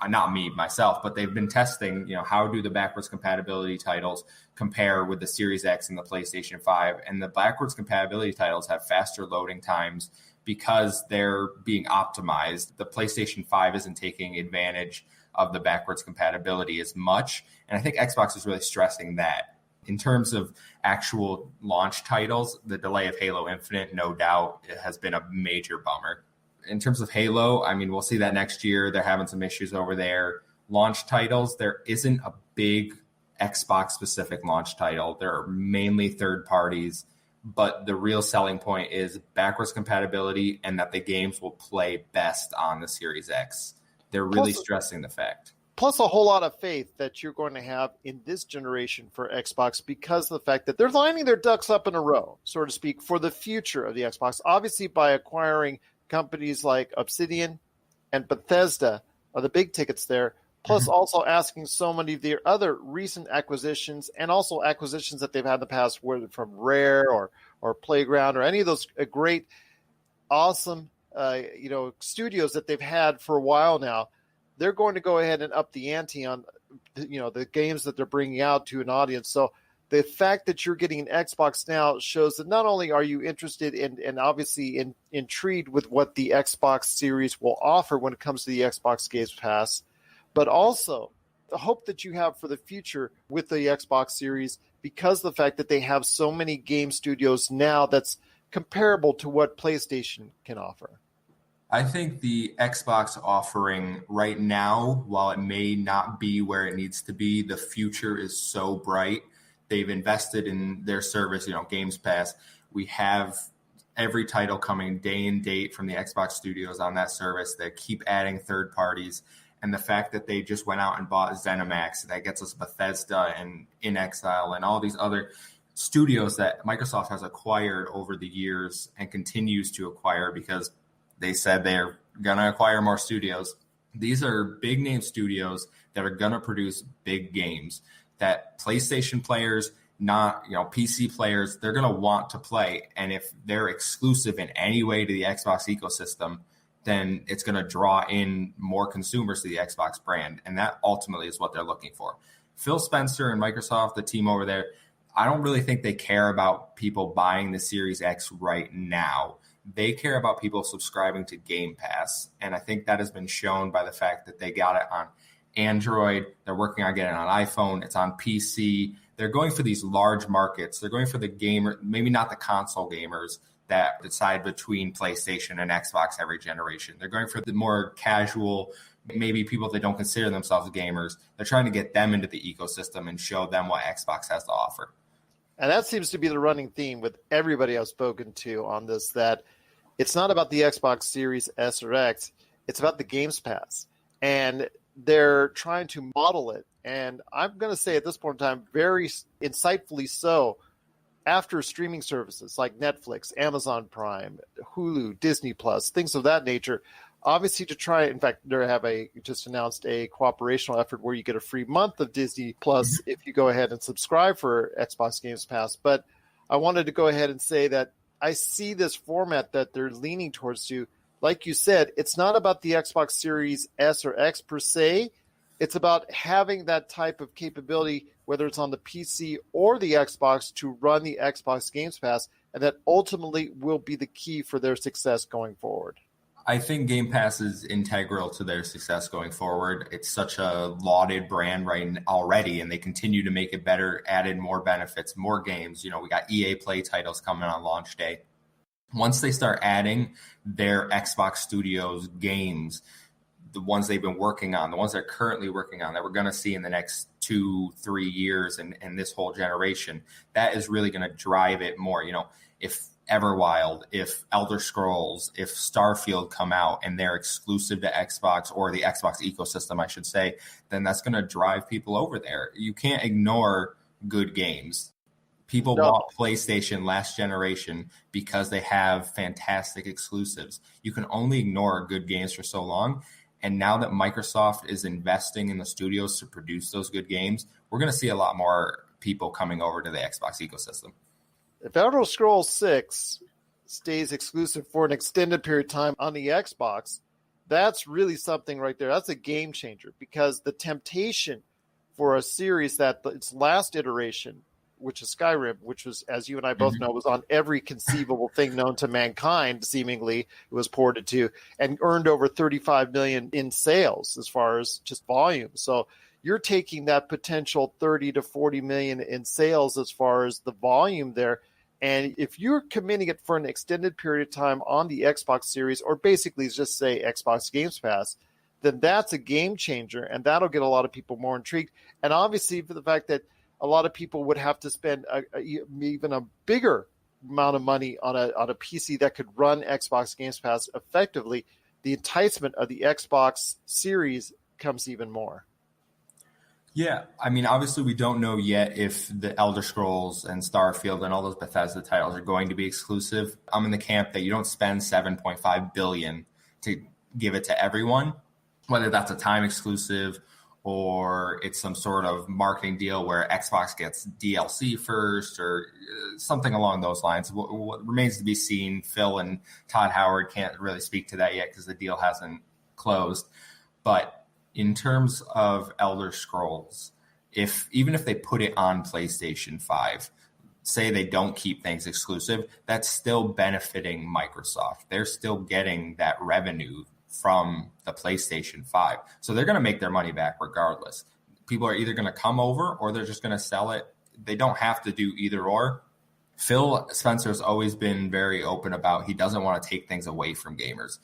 Speaker 7: Not me, myself, but they've been testing, you know, how do the backwards compatibility titles compare with the Series X and the PlayStation 5? And the backwards compatibility titles have faster loading times because they're being optimized. The PlayStation 5 isn't taking advantage of the backwards compatibility as much. And I think Xbox is really stressing that. In terms of actual launch titles, the delay of Halo Infinite, no doubt, it has been a major bummer. In terms of Halo, I mean, we'll see that next year. They're having some issues over there. Launch titles, there isn't a big Xbox-specific launch title. There are mainly third parties, but the real selling point is backwards compatibility and that the games will play best on the Series X. They're really stressing the fact.
Speaker 1: Plus a whole lot of faith that you're going to have in this generation for Xbox because of the fact that they're lining their ducks up in a row, so to speak, for the future of the Xbox. Obviously, by acquiring companies like Obsidian and Bethesda are the big tickets there, plus also asking so many of their other recent acquisitions and also acquisitions that they've had in the past, whether from Rare or Playground or any of those great, awesome studios that they've had for a while now. They're going to go ahead and up the ante on the games that they're bringing out to an audience. So the fact that you're getting an Xbox now shows that not only are you interested in and obviously intrigued with what the Xbox Series will offer when it comes to the Xbox Games Pass, but also the hope that you have for the future with the Xbox Series because of the fact that they have so many game studios now that's comparable to what PlayStation can offer.
Speaker 7: I think the Xbox offering right now, while it may not be where it needs to be, the future is so bright. They've invested in their service, Games Pass. We have every title coming day and date from the Xbox studios on that service. They keep adding third parties. And the fact that they just went out and bought ZeniMax, that gets us Bethesda and In Exile and all these other studios that Microsoft has acquired over the years and continues to acquire because they said they're going to acquire more studios. These are big name studios that are going to produce big games that PlayStation players, not PC players, they're going to want to play. And if they're exclusive in any way to the Xbox ecosystem, then it's going to draw in more consumers to the Xbox brand. And that ultimately is what they're looking for. Phil Spencer and Microsoft, the team over there, I don't really think they care about people buying the Series X right now. They care about people subscribing to Game Pass. And I think that has been shown by the fact that they got it on Android. They're working on getting it on iPhone. It's on PC. They're going for these large markets. They're going for the gamer, maybe not the console gamers that decide between PlayStation and Xbox every generation. They're going for the more casual, maybe people that don't consider themselves gamers. They're trying to get them into the ecosystem and show them what Xbox has to offer.
Speaker 1: And that seems to be the running theme with everybody I've spoken to on this, that it's not about the Xbox Series S or X. It's about the Games Pass. And they're trying to model it. And I'm going to say at this point in time, very insightfully so, after streaming services like Netflix, Amazon Prime, Hulu, Disney Plus, things of that nature, obviously to try, in fact, they just announced a cooperational effort where you get a free month of Disney Plus if you go ahead and subscribe for Xbox Games Pass. But I wanted to go ahead and say that I see this format that they're leaning towards to, like you said, it's not about the Xbox Series S or X per se. It's about having that type of capability, whether it's on the PC or the Xbox, to run the Xbox Games Pass, and that ultimately will be the key for their success going forward.
Speaker 7: I think Game Pass is integral to their success going forward. It's such a lauded brand already, and they continue to make it better, added more benefits, more games. You know, we got EA Play titles coming on launch day. Once they start adding their Xbox Studios games, the ones they've been working on, the ones they're currently working on, that we're going to see in the next 2-3 years and this whole generation, that is really going to drive it more. You know, if Everwild, if Elder Scrolls, if Starfield come out and they're exclusive to Xbox, or the Xbox ecosystem, I should say, then that's going to drive people over there. You can't ignore good games. People bought PlayStation last generation because they have fantastic exclusives. You can only ignore good games for so long. And now that Microsoft is investing in the studios to produce those good games, we're going to see a lot more people coming over to the Xbox ecosystem.
Speaker 1: If Elder Scrolls 6 stays exclusive for an extended period of time on the Xbox, that's really something right there. That's a game changer, because the temptation for a series that its last iteration, which is Skyrim, which was, as you and I both know, was on every conceivable thing known to mankind, seemingly, it was ported to, and earned over 35 million in sales as far as just volume. So you're taking that potential 30 to 40 million in sales as far as the volume there. And if you're committing it for an extended period of time on the Xbox Series, or basically just say Xbox Games Pass, then that's a game changer, and that'll get a lot of people more intrigued. And obviously, for the fact that a lot of people would have to spend even a bigger amount of money on a PC that could run Xbox Games Pass effectively, the enticement of the Xbox Series comes even more.
Speaker 7: Yeah, I mean, obviously we don't know yet if the Elder Scrolls and Starfield and all those Bethesda titles are going to be exclusive. I'm in the camp that you don't spend $7.5 billion to give it to everyone, whether that's a time exclusive or it's some sort of marketing deal where Xbox gets DLC first or something along those lines. What remains to be seen. Phil and Todd Howard can't really speak to that yet because the deal hasn't closed. But in terms of Elder Scrolls, even if they put it on PlayStation 5, say they don't keep things exclusive, that's still benefiting Microsoft. They're still getting that revenue from the PlayStation 5. So they're going to make their money back regardless. People are either going to come over or they're just going to sell it. They don't have to do either or. Phil Spencer's always been very open about he doesn't want to take things away from gamers.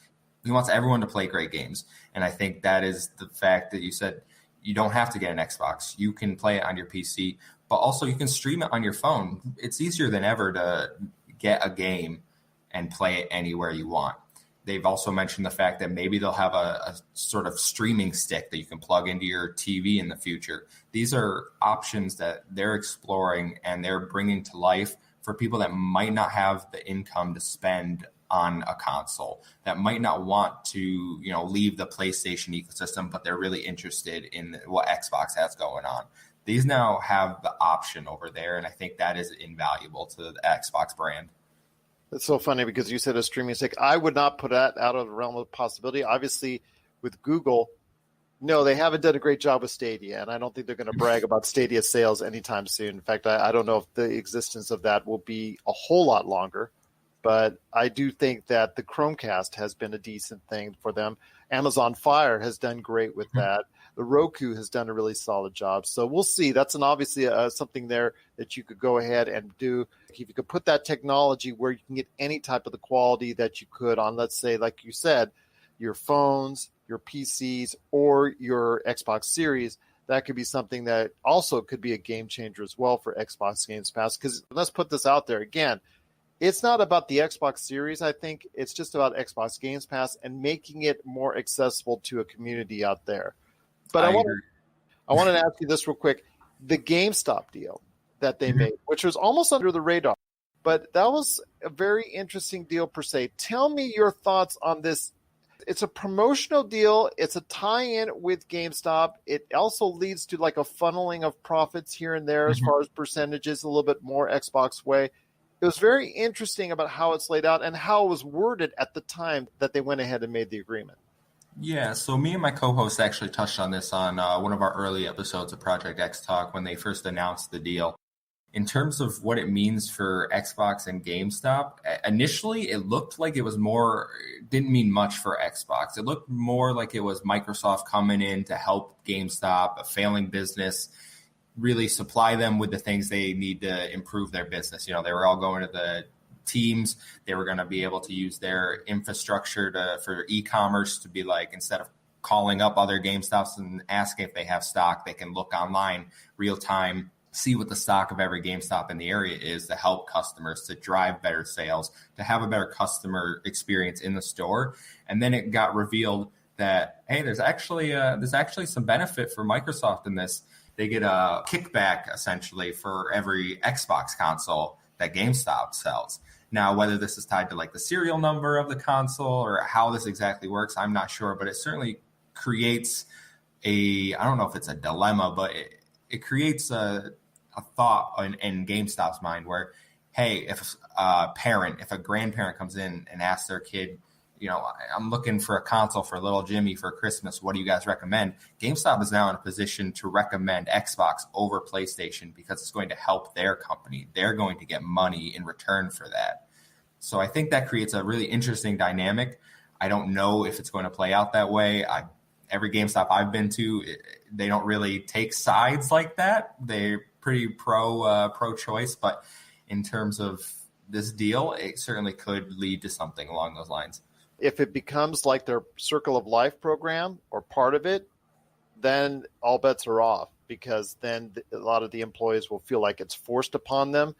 Speaker 7: He wants everyone to play great games. And I think that is the fact that you said you don't have to get an Xbox. You can play it on your PC, but also you can stream it on your phone. It's easier than ever to get a game and play it anywhere you want. They've also mentioned the fact that maybe they'll have a sort of streaming stick that you can plug into your TV in the future. These are options that they're exploring and they're bringing to life for people that might not have the income to spend on a console, that might not want to, leave the PlayStation ecosystem, but they're really interested in what Xbox has going on. These now have the option over there, and I think that is invaluable to the Xbox brand.
Speaker 1: It's so funny because you said a streaming stick. I would not put that out of the realm of possibility. Obviously, with Google, no, they haven't done a great job with Stadia, and I don't think they're going to brag about Stadia sales anytime soon. In fact, I don't know if the existence of that will be a whole lot longer. but I do think that the Chromecast has been a decent thing for them. Amazon Fire has done great with that. The Roku has done a really solid job. So we'll see. That's obviously something there that you could go ahead and do. If you could put that technology where you can get any type of the quality that you could on, let's say, like you said, your phones, your PCs, or your Xbox Series, that could be something that also could be a game changer as well for Xbox Games Pass. Because let's put this out there again. It's not about the Xbox Series, I think. It's just about Xbox Games Pass and making it more accessible to a community out there. But I want to ask you this real quick. The GameStop deal that they made, which was almost under the radar, but that was a very interesting deal per se. Tell me your thoughts on this. It's a promotional deal. It's a tie-in with GameStop. It also leads to like a funneling of profits here and there as far as percentages, a little bit more Xbox way. It was very interesting about how it's laid out and how it was worded at the time that they went ahead and made the agreement.
Speaker 7: Yeah, so me and my co-host actually touched on this on one of our early episodes of Project XTalk when they first announced the deal. In terms of what it means for Xbox and GameStop, initially it looked like it was didn't mean much for Xbox. It looked more like it was Microsoft coming in to help GameStop, a failing business, really supply them with the things they need to improve their business. They were all going to the Teams. They were going to be able to use their infrastructure for e-commerce to be like, instead of calling up other GameStops and asking if they have stock, they can look online real time, see what the stock of every GameStop in the area is to help customers, to drive better sales, to have a better customer experience in the store. And then it got revealed that, hey, there's actually some benefit for Microsoft in this. They get a kickback essentially for every Xbox console that GameStop sells. Now, whether this is tied to like the serial number of the console or how this exactly works, I'm not sure, but it certainly creates I don't know if it's a dilemma, but it creates a thought in GameStop's mind where, hey, if a grandparent comes in and asks their kid, I'm looking for a console for little Jimmy for Christmas. What do you guys recommend? GameStop is now in a position to recommend Xbox over PlayStation because it's going to help their company. They're going to get money in return for that. So I think that creates a really interesting dynamic. I don't know if it's going to play out that way. Every GameStop I've been to, they don't really take sides like that. They're pretty pro-choice, but in terms of this deal, it certainly could lead to something along those lines.
Speaker 1: If it becomes like their Circle of Life program or part of it, then all bets are off, because then a lot of the employees will feel like it's forced upon them,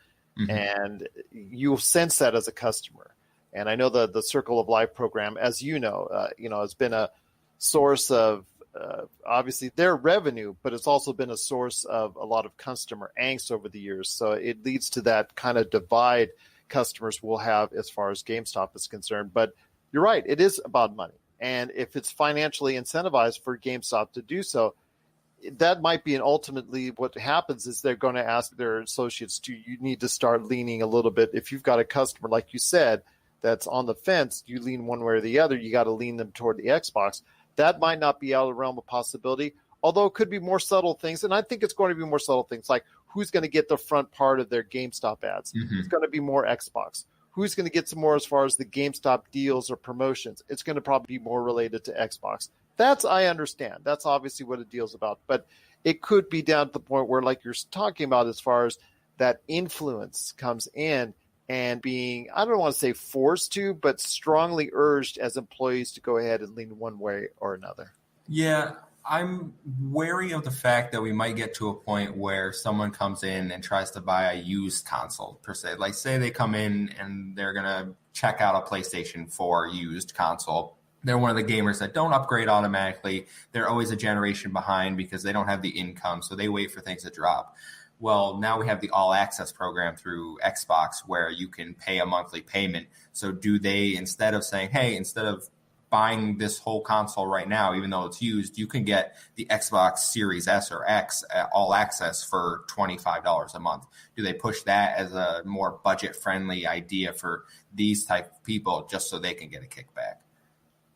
Speaker 1: and you'll sense that as a customer. And I know the Circle of Life program, as you know, has been a source of obviously their revenue, but it's also been a source of a lot of customer angst over the years. So it leads to that kind of divide customers will have as far as GameStop is concerned. But you're right, it is about money. And if it's financially incentivized for GameStop to do so, that might be, and ultimately what happens is they're going to ask their associates, you need to start leaning a little bit. If you've got a customer, like you said, that's on the fence, you lean one way or the other, you got to lean them toward the Xbox. That might not be out of the realm of possibility, although it could be more subtle things. And I think it's going to be more subtle things, like who's going to get the front part of their GameStop ads. It's going to be more Xbox. Who's going to get some more as far as the GameStop deals or promotions? It's going to probably be more related to Xbox. I understand. That's obviously what a deal's about. But it could be down to the point where, like you're talking about, as far as that influence comes in and being, I don't want to say forced to, but strongly urged as employees to go ahead and lean one way or another.
Speaker 7: Yeah, I'm wary of the fact that we might get to a point where someone comes in and tries to buy a used console, per se. Like, say they come in and they're going to check out a PlayStation 4 used console. They're one of the gamers that don't upgrade automatically. They're always a generation behind because they don't have the income, so they wait for things to drop. Well, now we have the All Access program through Xbox where you can pay a monthly payment. So do they, instead of saying, hey, instead of buying this whole console right now, even though it's used, you can get the Xbox Series S or X at All Access for $25 a month. Do they push that as a more budget-friendly idea for these type of people just so they can get a kickback?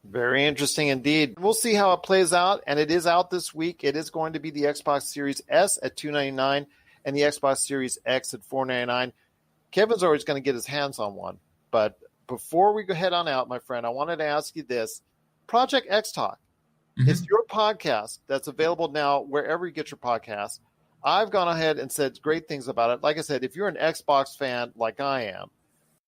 Speaker 1: Very interesting indeed. We'll see how it plays out, and it is out this week. It is going to be the Xbox Series S at $299 and the Xbox Series X at $499. Kevin's always going to get his hands on one. But before we go head on out, my friend, I wanted to ask you this. Project XTalk is your podcast that's available now wherever you get your podcasts. I've gone ahead and said great things about it. Like I said, if you're an Xbox fan like I am,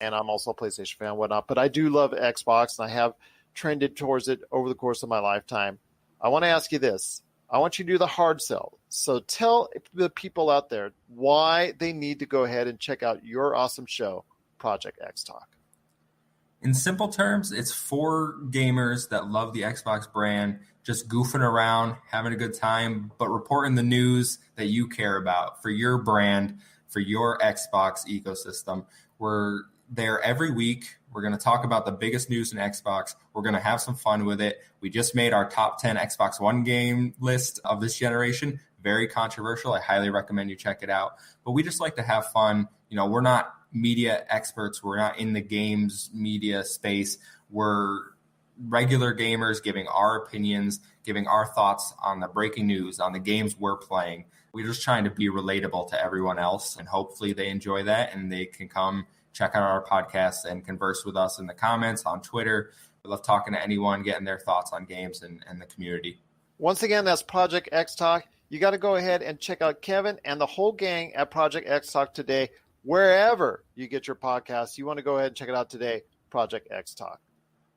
Speaker 1: and I'm also a PlayStation fan and whatnot, but I do love Xbox, and I have trended towards it over the course of my lifetime. I want to ask you this. I want you to do the hard sell. So tell the people out there why they need to go ahead and check out your awesome show, Project XTalk.
Speaker 7: In simple terms, it's for gamers that love the Xbox brand, just goofing around, having a good time, but reporting the news that you care about for your brand, for your Xbox ecosystem. We're there every week. We're going to talk about the biggest news in Xbox. We're going to have some fun with it. We just made our top 10 Xbox One game list of this generation. Very controversial. I highly recommend you check it out. But we just like to have fun. You know, we're not media experts. We're not in the games media space. We're regular gamers giving our opinions, giving our thoughts on the breaking news, on the games we're playing. We're just trying to be relatable to everyone else, and hopefully they enjoy that and they can come check out our podcast and converse with us in the comments on Twitter. We love talking to anyone, getting their thoughts on games and the community.
Speaker 1: Once again, that's Project XTalk. You got to go ahead and check out Kevin and the whole gang at Project XTalk today. Wherever you get your podcasts, you want to go ahead and check it out today, Project XTalk.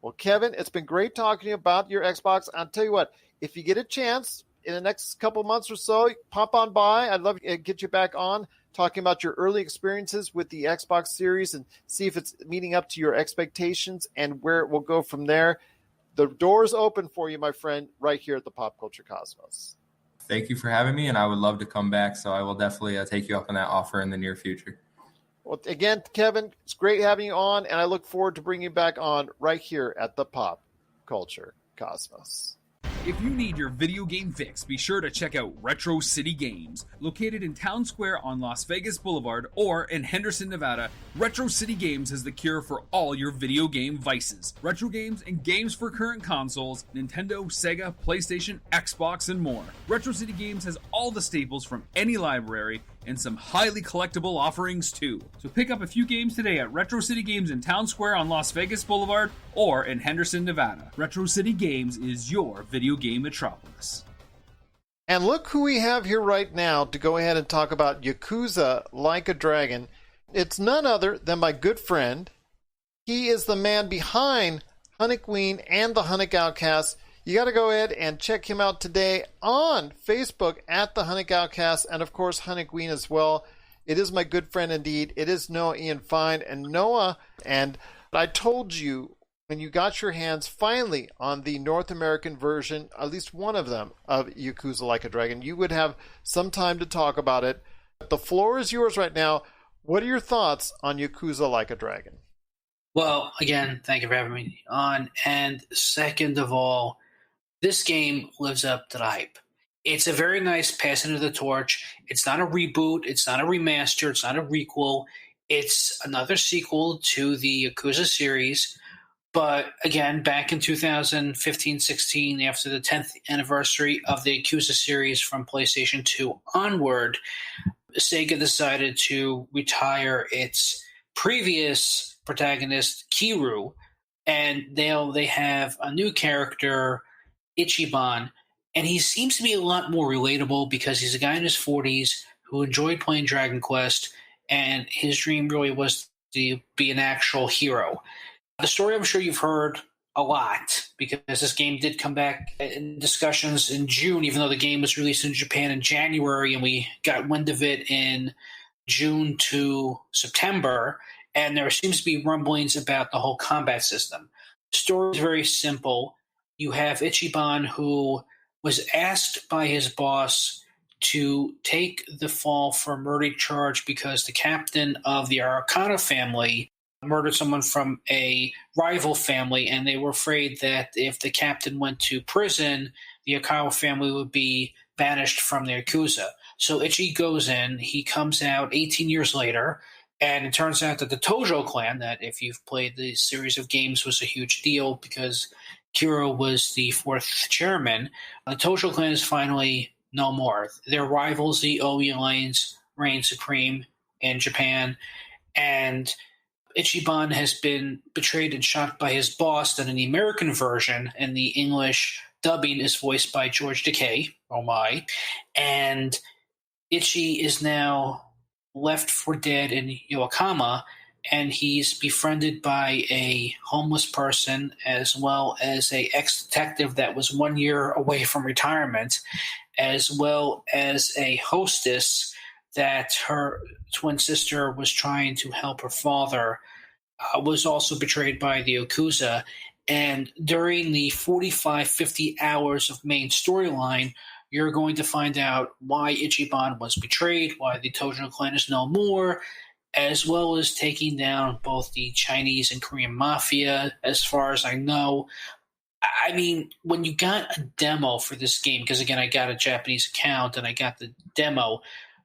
Speaker 1: Well, Kevin, it's been great talking to you about your Xbox. I'll tell you what, if you get a chance in the next couple months or so, pop on by. I'd love to get you back on talking about your early experiences with the Xbox Series and see if it's meeting up to your expectations and where it will go from there. The door's open for you, my friend, right here at the Pop Culture Cosmos.
Speaker 7: Thank you for having me, and I would love to come back, so I will definitely take you up on that offer in the near future.
Speaker 1: Well, again, Kevin, it's great having you on, and I look forward to bringing you back on right here at the Pop Culture Cosmos.
Speaker 2: If you need your video game fix, be sure to check out Retro City Games. Located in Town Square on Las Vegas Boulevard or in Henderson, Nevada, Retro City Games has the cure for all your video game vices. Retro games and games for current consoles, Nintendo, Sega, PlayStation, Xbox, and more. Retro City Games has all the staples from any library and some highly collectible offerings too. So pick up a few games today at Retro City Games in Town Square on Las Vegas Boulevard or in Henderson, Nevada. Retro City Games is your video game metropolis.
Speaker 1: And look who we have here right now to go ahead and talk about Yakuza Like a Dragon. It's none other than my good friend. He is the man behind HunnicWeen and the Hunnic Outcast. You got to go ahead and check him out today on Facebook at the Hunnic Outcast and, of course, HunnicWeen as well. It is my good friend indeed. It is Noah Ian Fein. And Noah, and I told you when you got your hands finally on the North American version, at least one of them, of Yakuza Like a Dragon, you would have some time to talk about it. The floor is yours right now. What are your thoughts on Yakuza Like a Dragon?
Speaker 8: Well, again, thank you for having me on. And second of all, this game lives up to the hype. It's a very nice passing of the torch. It's not a reboot. It's not a remaster. It's not a requel. It's another sequel to the Yakuza series. But again, back in 2015-16, after the 10th anniversary of the Yakuza series from PlayStation 2 onward, Sega decided to retire its previous protagonist, Kiryu, and now they have a new character, Ichiban, and he seems to be a lot more relatable because he's a guy in his 40s who enjoyed playing Dragon Quest, and his dream really was to be an actual hero. The story I'm sure you've heard a lot because this game did come back in discussions in June, even though the game was released in Japan in January, and we got wind of it in June to September, and there seems to be rumblings about the whole combat system. The story is very simple. You have Ichiban, who was asked by his boss to take the fall for a murder charge because the captain of the Arcana family murdered someone from a rival family, and they were afraid that if the captain went to prison, the Arcana family would be banished from the Yakuza. So Ichi goes in, he comes out 18 years later, and it turns out that the Tojo clan, that if you've played the series of games, was a huge deal because Kiryu was the fourth chairman. The Tojo clan is finally no more. Their rivals, the Omi Alliance, reign supreme in Japan, and Ichiban has been betrayed and shot by his boss, and in the American version, and the English dubbing is voiced by George Takei, oh my, and Ichi is now left for dead in Yokohama, and he's befriended by a homeless person as well as a ex-detective that was 1 year away from retirement, as well as a hostess that her twin sister was trying to help her father, was also betrayed by the Yakuza. And during the 45, 50 hours of main storyline, you're going to find out why Ichiban was betrayed, why the Tojo clan is no more, as well as taking down both the Chinese and Korean mafia, as far as I know. I mean, when you got a demo for this game, because again, I got a Japanese account and I got the demo,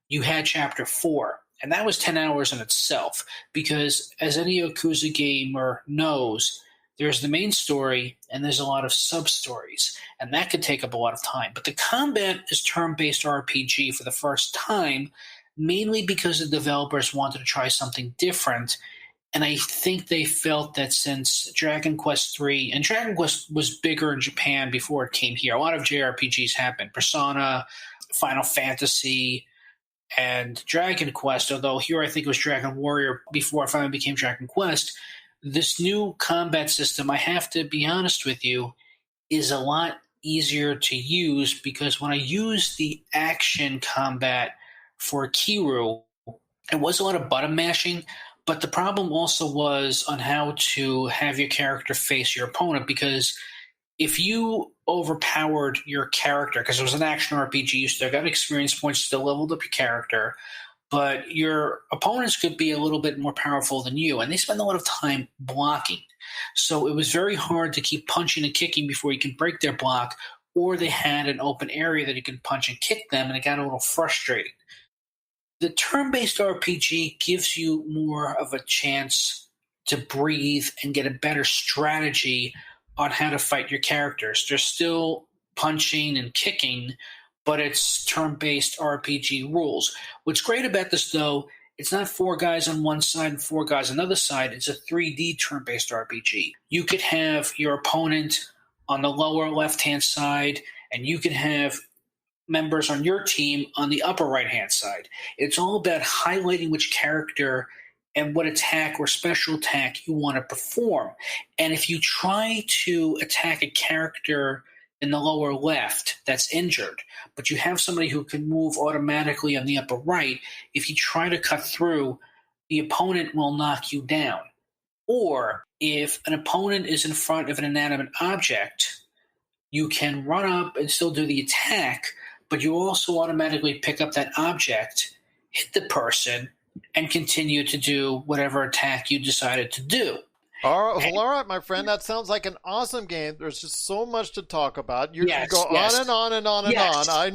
Speaker 8: you had Chapter 4. And that was 10 hours in itself, because as any Yakuza gamer knows, there's the main story and there's a lot of sub-stories, and that could take up a lot of time. But the combat is turn-based RPG for the first time, mainly because the developers wanted to try something different. And I think they felt that since Dragon Quest III, and Dragon Quest was bigger in Japan before it came here, a lot of JRPGs happened. Persona, Final Fantasy, and Dragon Quest, although here I think it was Dragon Warrior before it finally became Dragon Quest. This new combat system, I have to be honest with you, is a lot easier to use, because when I use the action combat for Kiryu, it was a lot of button mashing, but the problem also was on how to have your character face your opponent, because if you overpowered your character, because it was an action RPG, you still got experience points, still leveled up your character, but your opponents could be a little bit more powerful than you, and they spend a lot of time blocking. So it was very hard to keep punching and kicking before you can break their block, or they had an open area that you can punch and kick them, and it got a little frustrating. The turn-based RPG gives you more of a chance to breathe and get a better strategy on how to fight your characters. They're still punching and kicking, but it's turn-based RPG rules. What's great about this, though, it's not 4 guys on one side and 4 guys on the other side. It's a 3D turn-based RPG. You could have your opponent on the lower left-hand side, and you can have members on your team on the upper right-hand side. It's all about highlighting which character and what attack or special attack you want to perform. And if you try to attack a character in the lower left that's injured, but you have somebody who can move automatically on the upper right, if you try to cut through, the opponent will knock you down. Or if an opponent is in front of an inanimate object, you can run up and still do the attack, but you also automatically pick up that object, hit the person, and continue to do whatever attack you decided to do.
Speaker 1: All right, my friend. That sounds like an awesome game. There's just so much to talk about. You go
Speaker 8: yes.
Speaker 1: on and on and on and on. I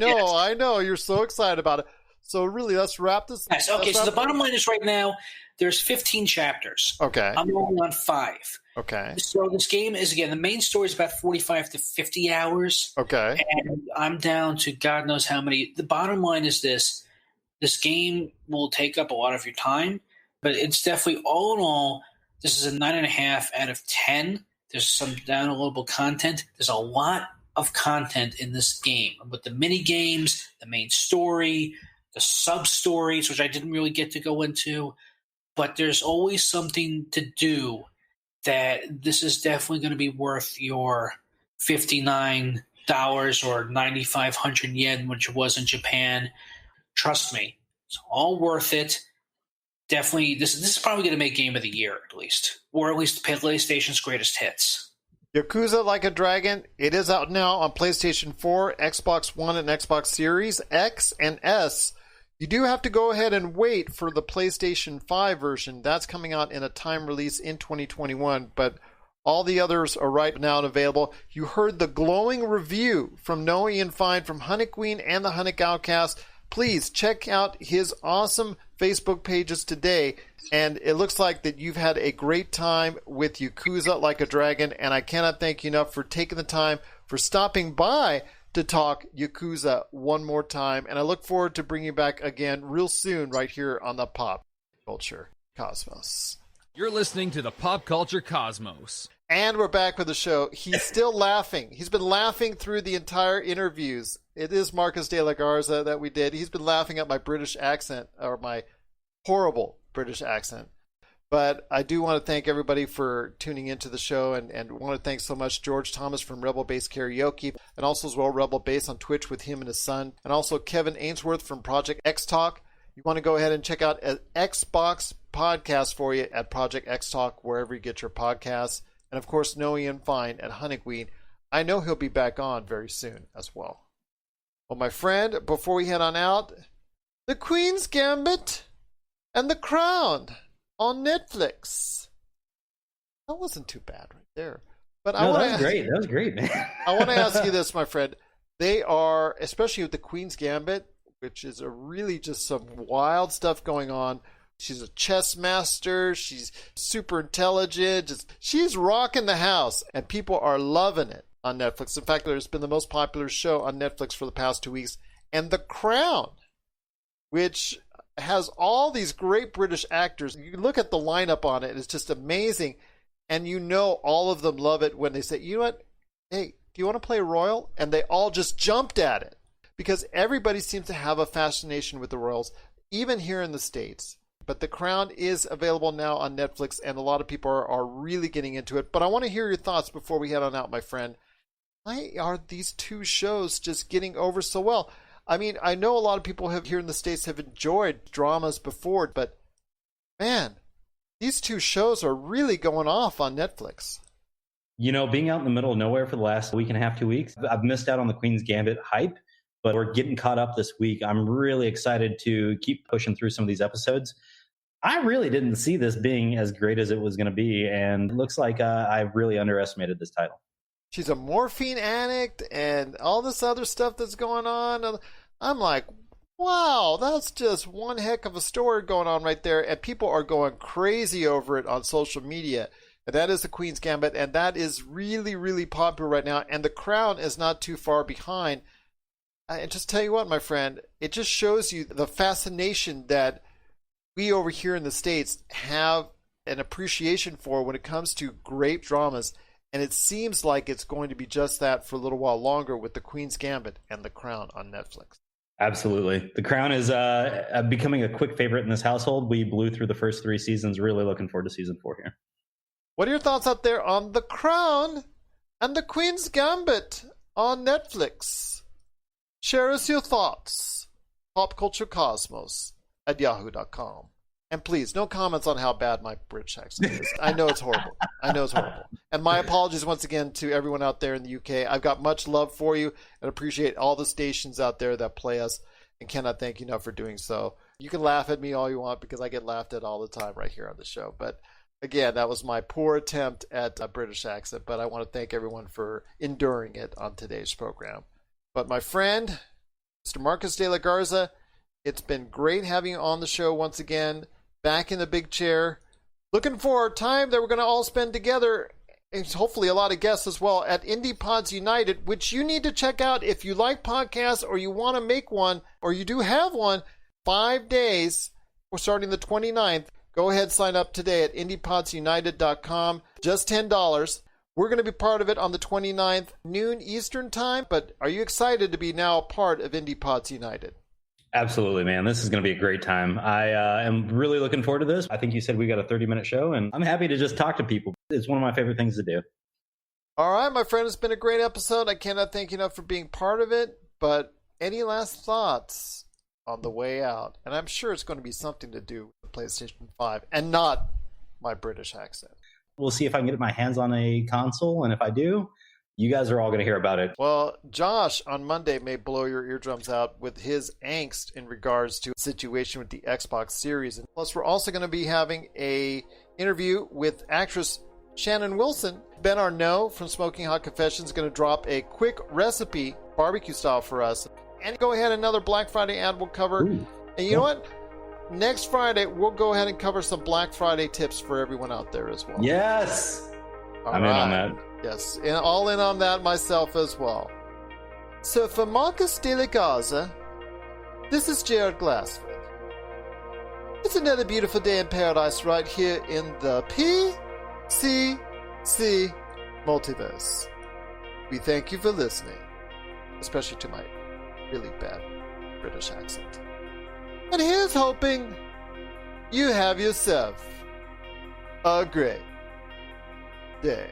Speaker 1: know. You're so excited about it. So really, let's wrap this.
Speaker 8: Yes. Okay. So the bottom line is, right now there's 15 chapters.
Speaker 1: Okay.
Speaker 8: I'm only on 5.
Speaker 1: Okay.
Speaker 8: So this game is, again, the main story is about 45 to 50 hours.
Speaker 1: Okay.
Speaker 8: And I'm down to God knows how many. The bottom line is this: this game will take up a lot of your time, but it's definitely, all in all, this is a 9.5 out of 10. There's some downloadable content. There's a lot of content in this game with the mini games, the main story, the sub stories, which I didn't really get to go into. But there's always something to do. That this is definitely going to be worth your $59 or 9,500 yen, which it was in Japan. Trust me, it's all worth it. Definitely, this is probably going to make Game of the Year, at least. Or at least PlayStation's greatest hits.
Speaker 1: Yakuza Like a Dragon, it is out now on PlayStation 4, Xbox One, and Xbox Series X and S. You do have to go ahead and wait for the PlayStation 5 version. That's coming out in a time release in 2021, but all the others are right now available. You heard the glowing review from Noah Ian Fein from HunnicWeen and the Hunnic Outcast. Please check out his awesome Facebook pages today, and it looks like that you've had a great time with Yakuza Like a Dragon, and I cannot thank you enough for taking the time, for stopping by to talk Yakuza one more time, and I look forward to bringing you back again real soon right here on the Pop Culture Cosmos.
Speaker 2: You're listening to the Pop Culture Cosmos.
Speaker 1: And we're back with the show. He's still laughing. He's been laughing through the entire interviews. It is Marcus de la Garza that we did. He's been laughing at my British accent, or my horrible British accent. But I do want to thank everybody for tuning into the show, and want to thank so much George Thomas from Rebel Base Karaoke, and also as well Rebel Base on Twitch with him and his son, and also Kevin Ainsworth from Project XTalk. You want to go ahead and check out an Xbox podcast for you at Project XTalk, wherever you get your podcasts. And of course, Noah Ian Fein at HunnicWeen. I know he'll be back on very soon as well. Well, my friend, before we head on out, The Queen's Gambit and The Crown on Netflix. That wasn't too bad right there. But
Speaker 3: that was great. That was great, man.
Speaker 1: I want to ask you this, my friend. They are, especially with The Queen's Gambit, which is really just some wild stuff going on. She's a chess master. She's super intelligent. She's rocking the house, and people are loving it on Netflix. In fact, it's been the most popular show on Netflix for the past 2 weeks. And The Crown, which has all these great British actors. You look at the lineup on it, it's just amazing. And you know all of them love it when they say, you know what? Hey, do you want to play Royal? And they all just jumped at it. Because everybody seems to have a fascination with the royals, even here in the States. But The Crown is available now on Netflix, and a lot of people are really getting into it. But I want to hear your thoughts before we head on out, my friend. Why are these two shows just getting over so well? I mean, I know a lot of people here in the States have enjoyed dramas before, but man, these two shows are really going off on Netflix.
Speaker 3: You know, being out in the middle of nowhere for the last week and a half, 2 weeks, I've missed out on the Queen's Gambit hype. But we're getting caught up this week. I'm really excited to keep pushing through some of these episodes. I really didn't see this being as great as it was going to be, and it looks like I really underestimated this title.
Speaker 1: She's a morphine addict and all this other stuff that's going on. I'm like, wow, that's just one heck of a story going on right there, and people are going crazy over it on social media. And that is The Queen's Gambit, and that is really, really popular right now, and The Crown is not too far behind. And just tell you what, my friend, it just shows you the fascination that we over here in the States have an appreciation for when it comes to great dramas. And it seems like it's going to be just that for a little while longer with The Queen's Gambit and The Crown on Netflix.
Speaker 3: Absolutely. The Crown is becoming a quick favorite in this household. We blew through the first 3 seasons. Really looking forward to season 4 here.
Speaker 1: What are your thoughts out there on The Crown and The Queen's Gambit on Netflix? Share us your thoughts. PopCultureCosmos@yahoo.com. And please, no comments on how bad my British accent is. I know it's horrible. And my apologies once again to everyone out there in the UK. I've got much love for you and appreciate all the stations out there that play us, and cannot thank you enough for doing so. You can laugh at me all you want because I get laughed at all the time right here on the show. But again, that was my poor attempt at a British accent, but I want to thank everyone for enduring it on today's program. But my friend, Mr. Marcus de la Garza, it's been great having you on the show once again, back in the big chair. Looking for a time that we're going to all spend together, and hopefully a lot of guests as well, at Indie Pods United, which you need to check out if you like podcasts or you want to make one, or you do have one. 5 days. We're starting the 29th. Go ahead, sign up today at indiepodsunited.com. Just $10. We're going to be part of it on the 29th, noon Eastern time. But are you excited to be now a part of Indie Pods United?
Speaker 3: Absolutely, man. This is going to be a great time. I am really looking forward to this. I think you said we got a 30-minute show, and I'm happy to just talk to people. It's one of my favorite things to do.
Speaker 1: All right, my friend. It's been a great episode. I cannot thank you enough for being part of it. But any last thoughts on the way out? And I'm sure it's going to be something to do with PlayStation 5 and not my British accent.
Speaker 3: We'll see if I can get my hands on a console, and if I do, you guys are all going to hear about it.
Speaker 1: Well, Josh on Monday may blow your eardrums out with his angst in regards to the situation with the Xbox Series. And plus, we're also going to be having a interview with actress Shannon Wilson. Ben Arnault from Smoking Hot Confessions is going to drop a quick recipe, barbecue style, for us. And go ahead, another Black Friday ad we'll cover.
Speaker 3: Ooh.
Speaker 1: And you know what? Next Friday, we'll go ahead and cover some Black Friday tips for everyone out there as well.
Speaker 3: Yes!
Speaker 1: All
Speaker 3: I'm in on that.
Speaker 1: Yes, and all in on that myself as well. So for Marcus de la Garza, this is Gerald Glassford. It's It's another beautiful day in paradise right here in the PCC Multiverse. We thank you for listening, especially to my really bad British accent. And here's hoping you have yourself a great day.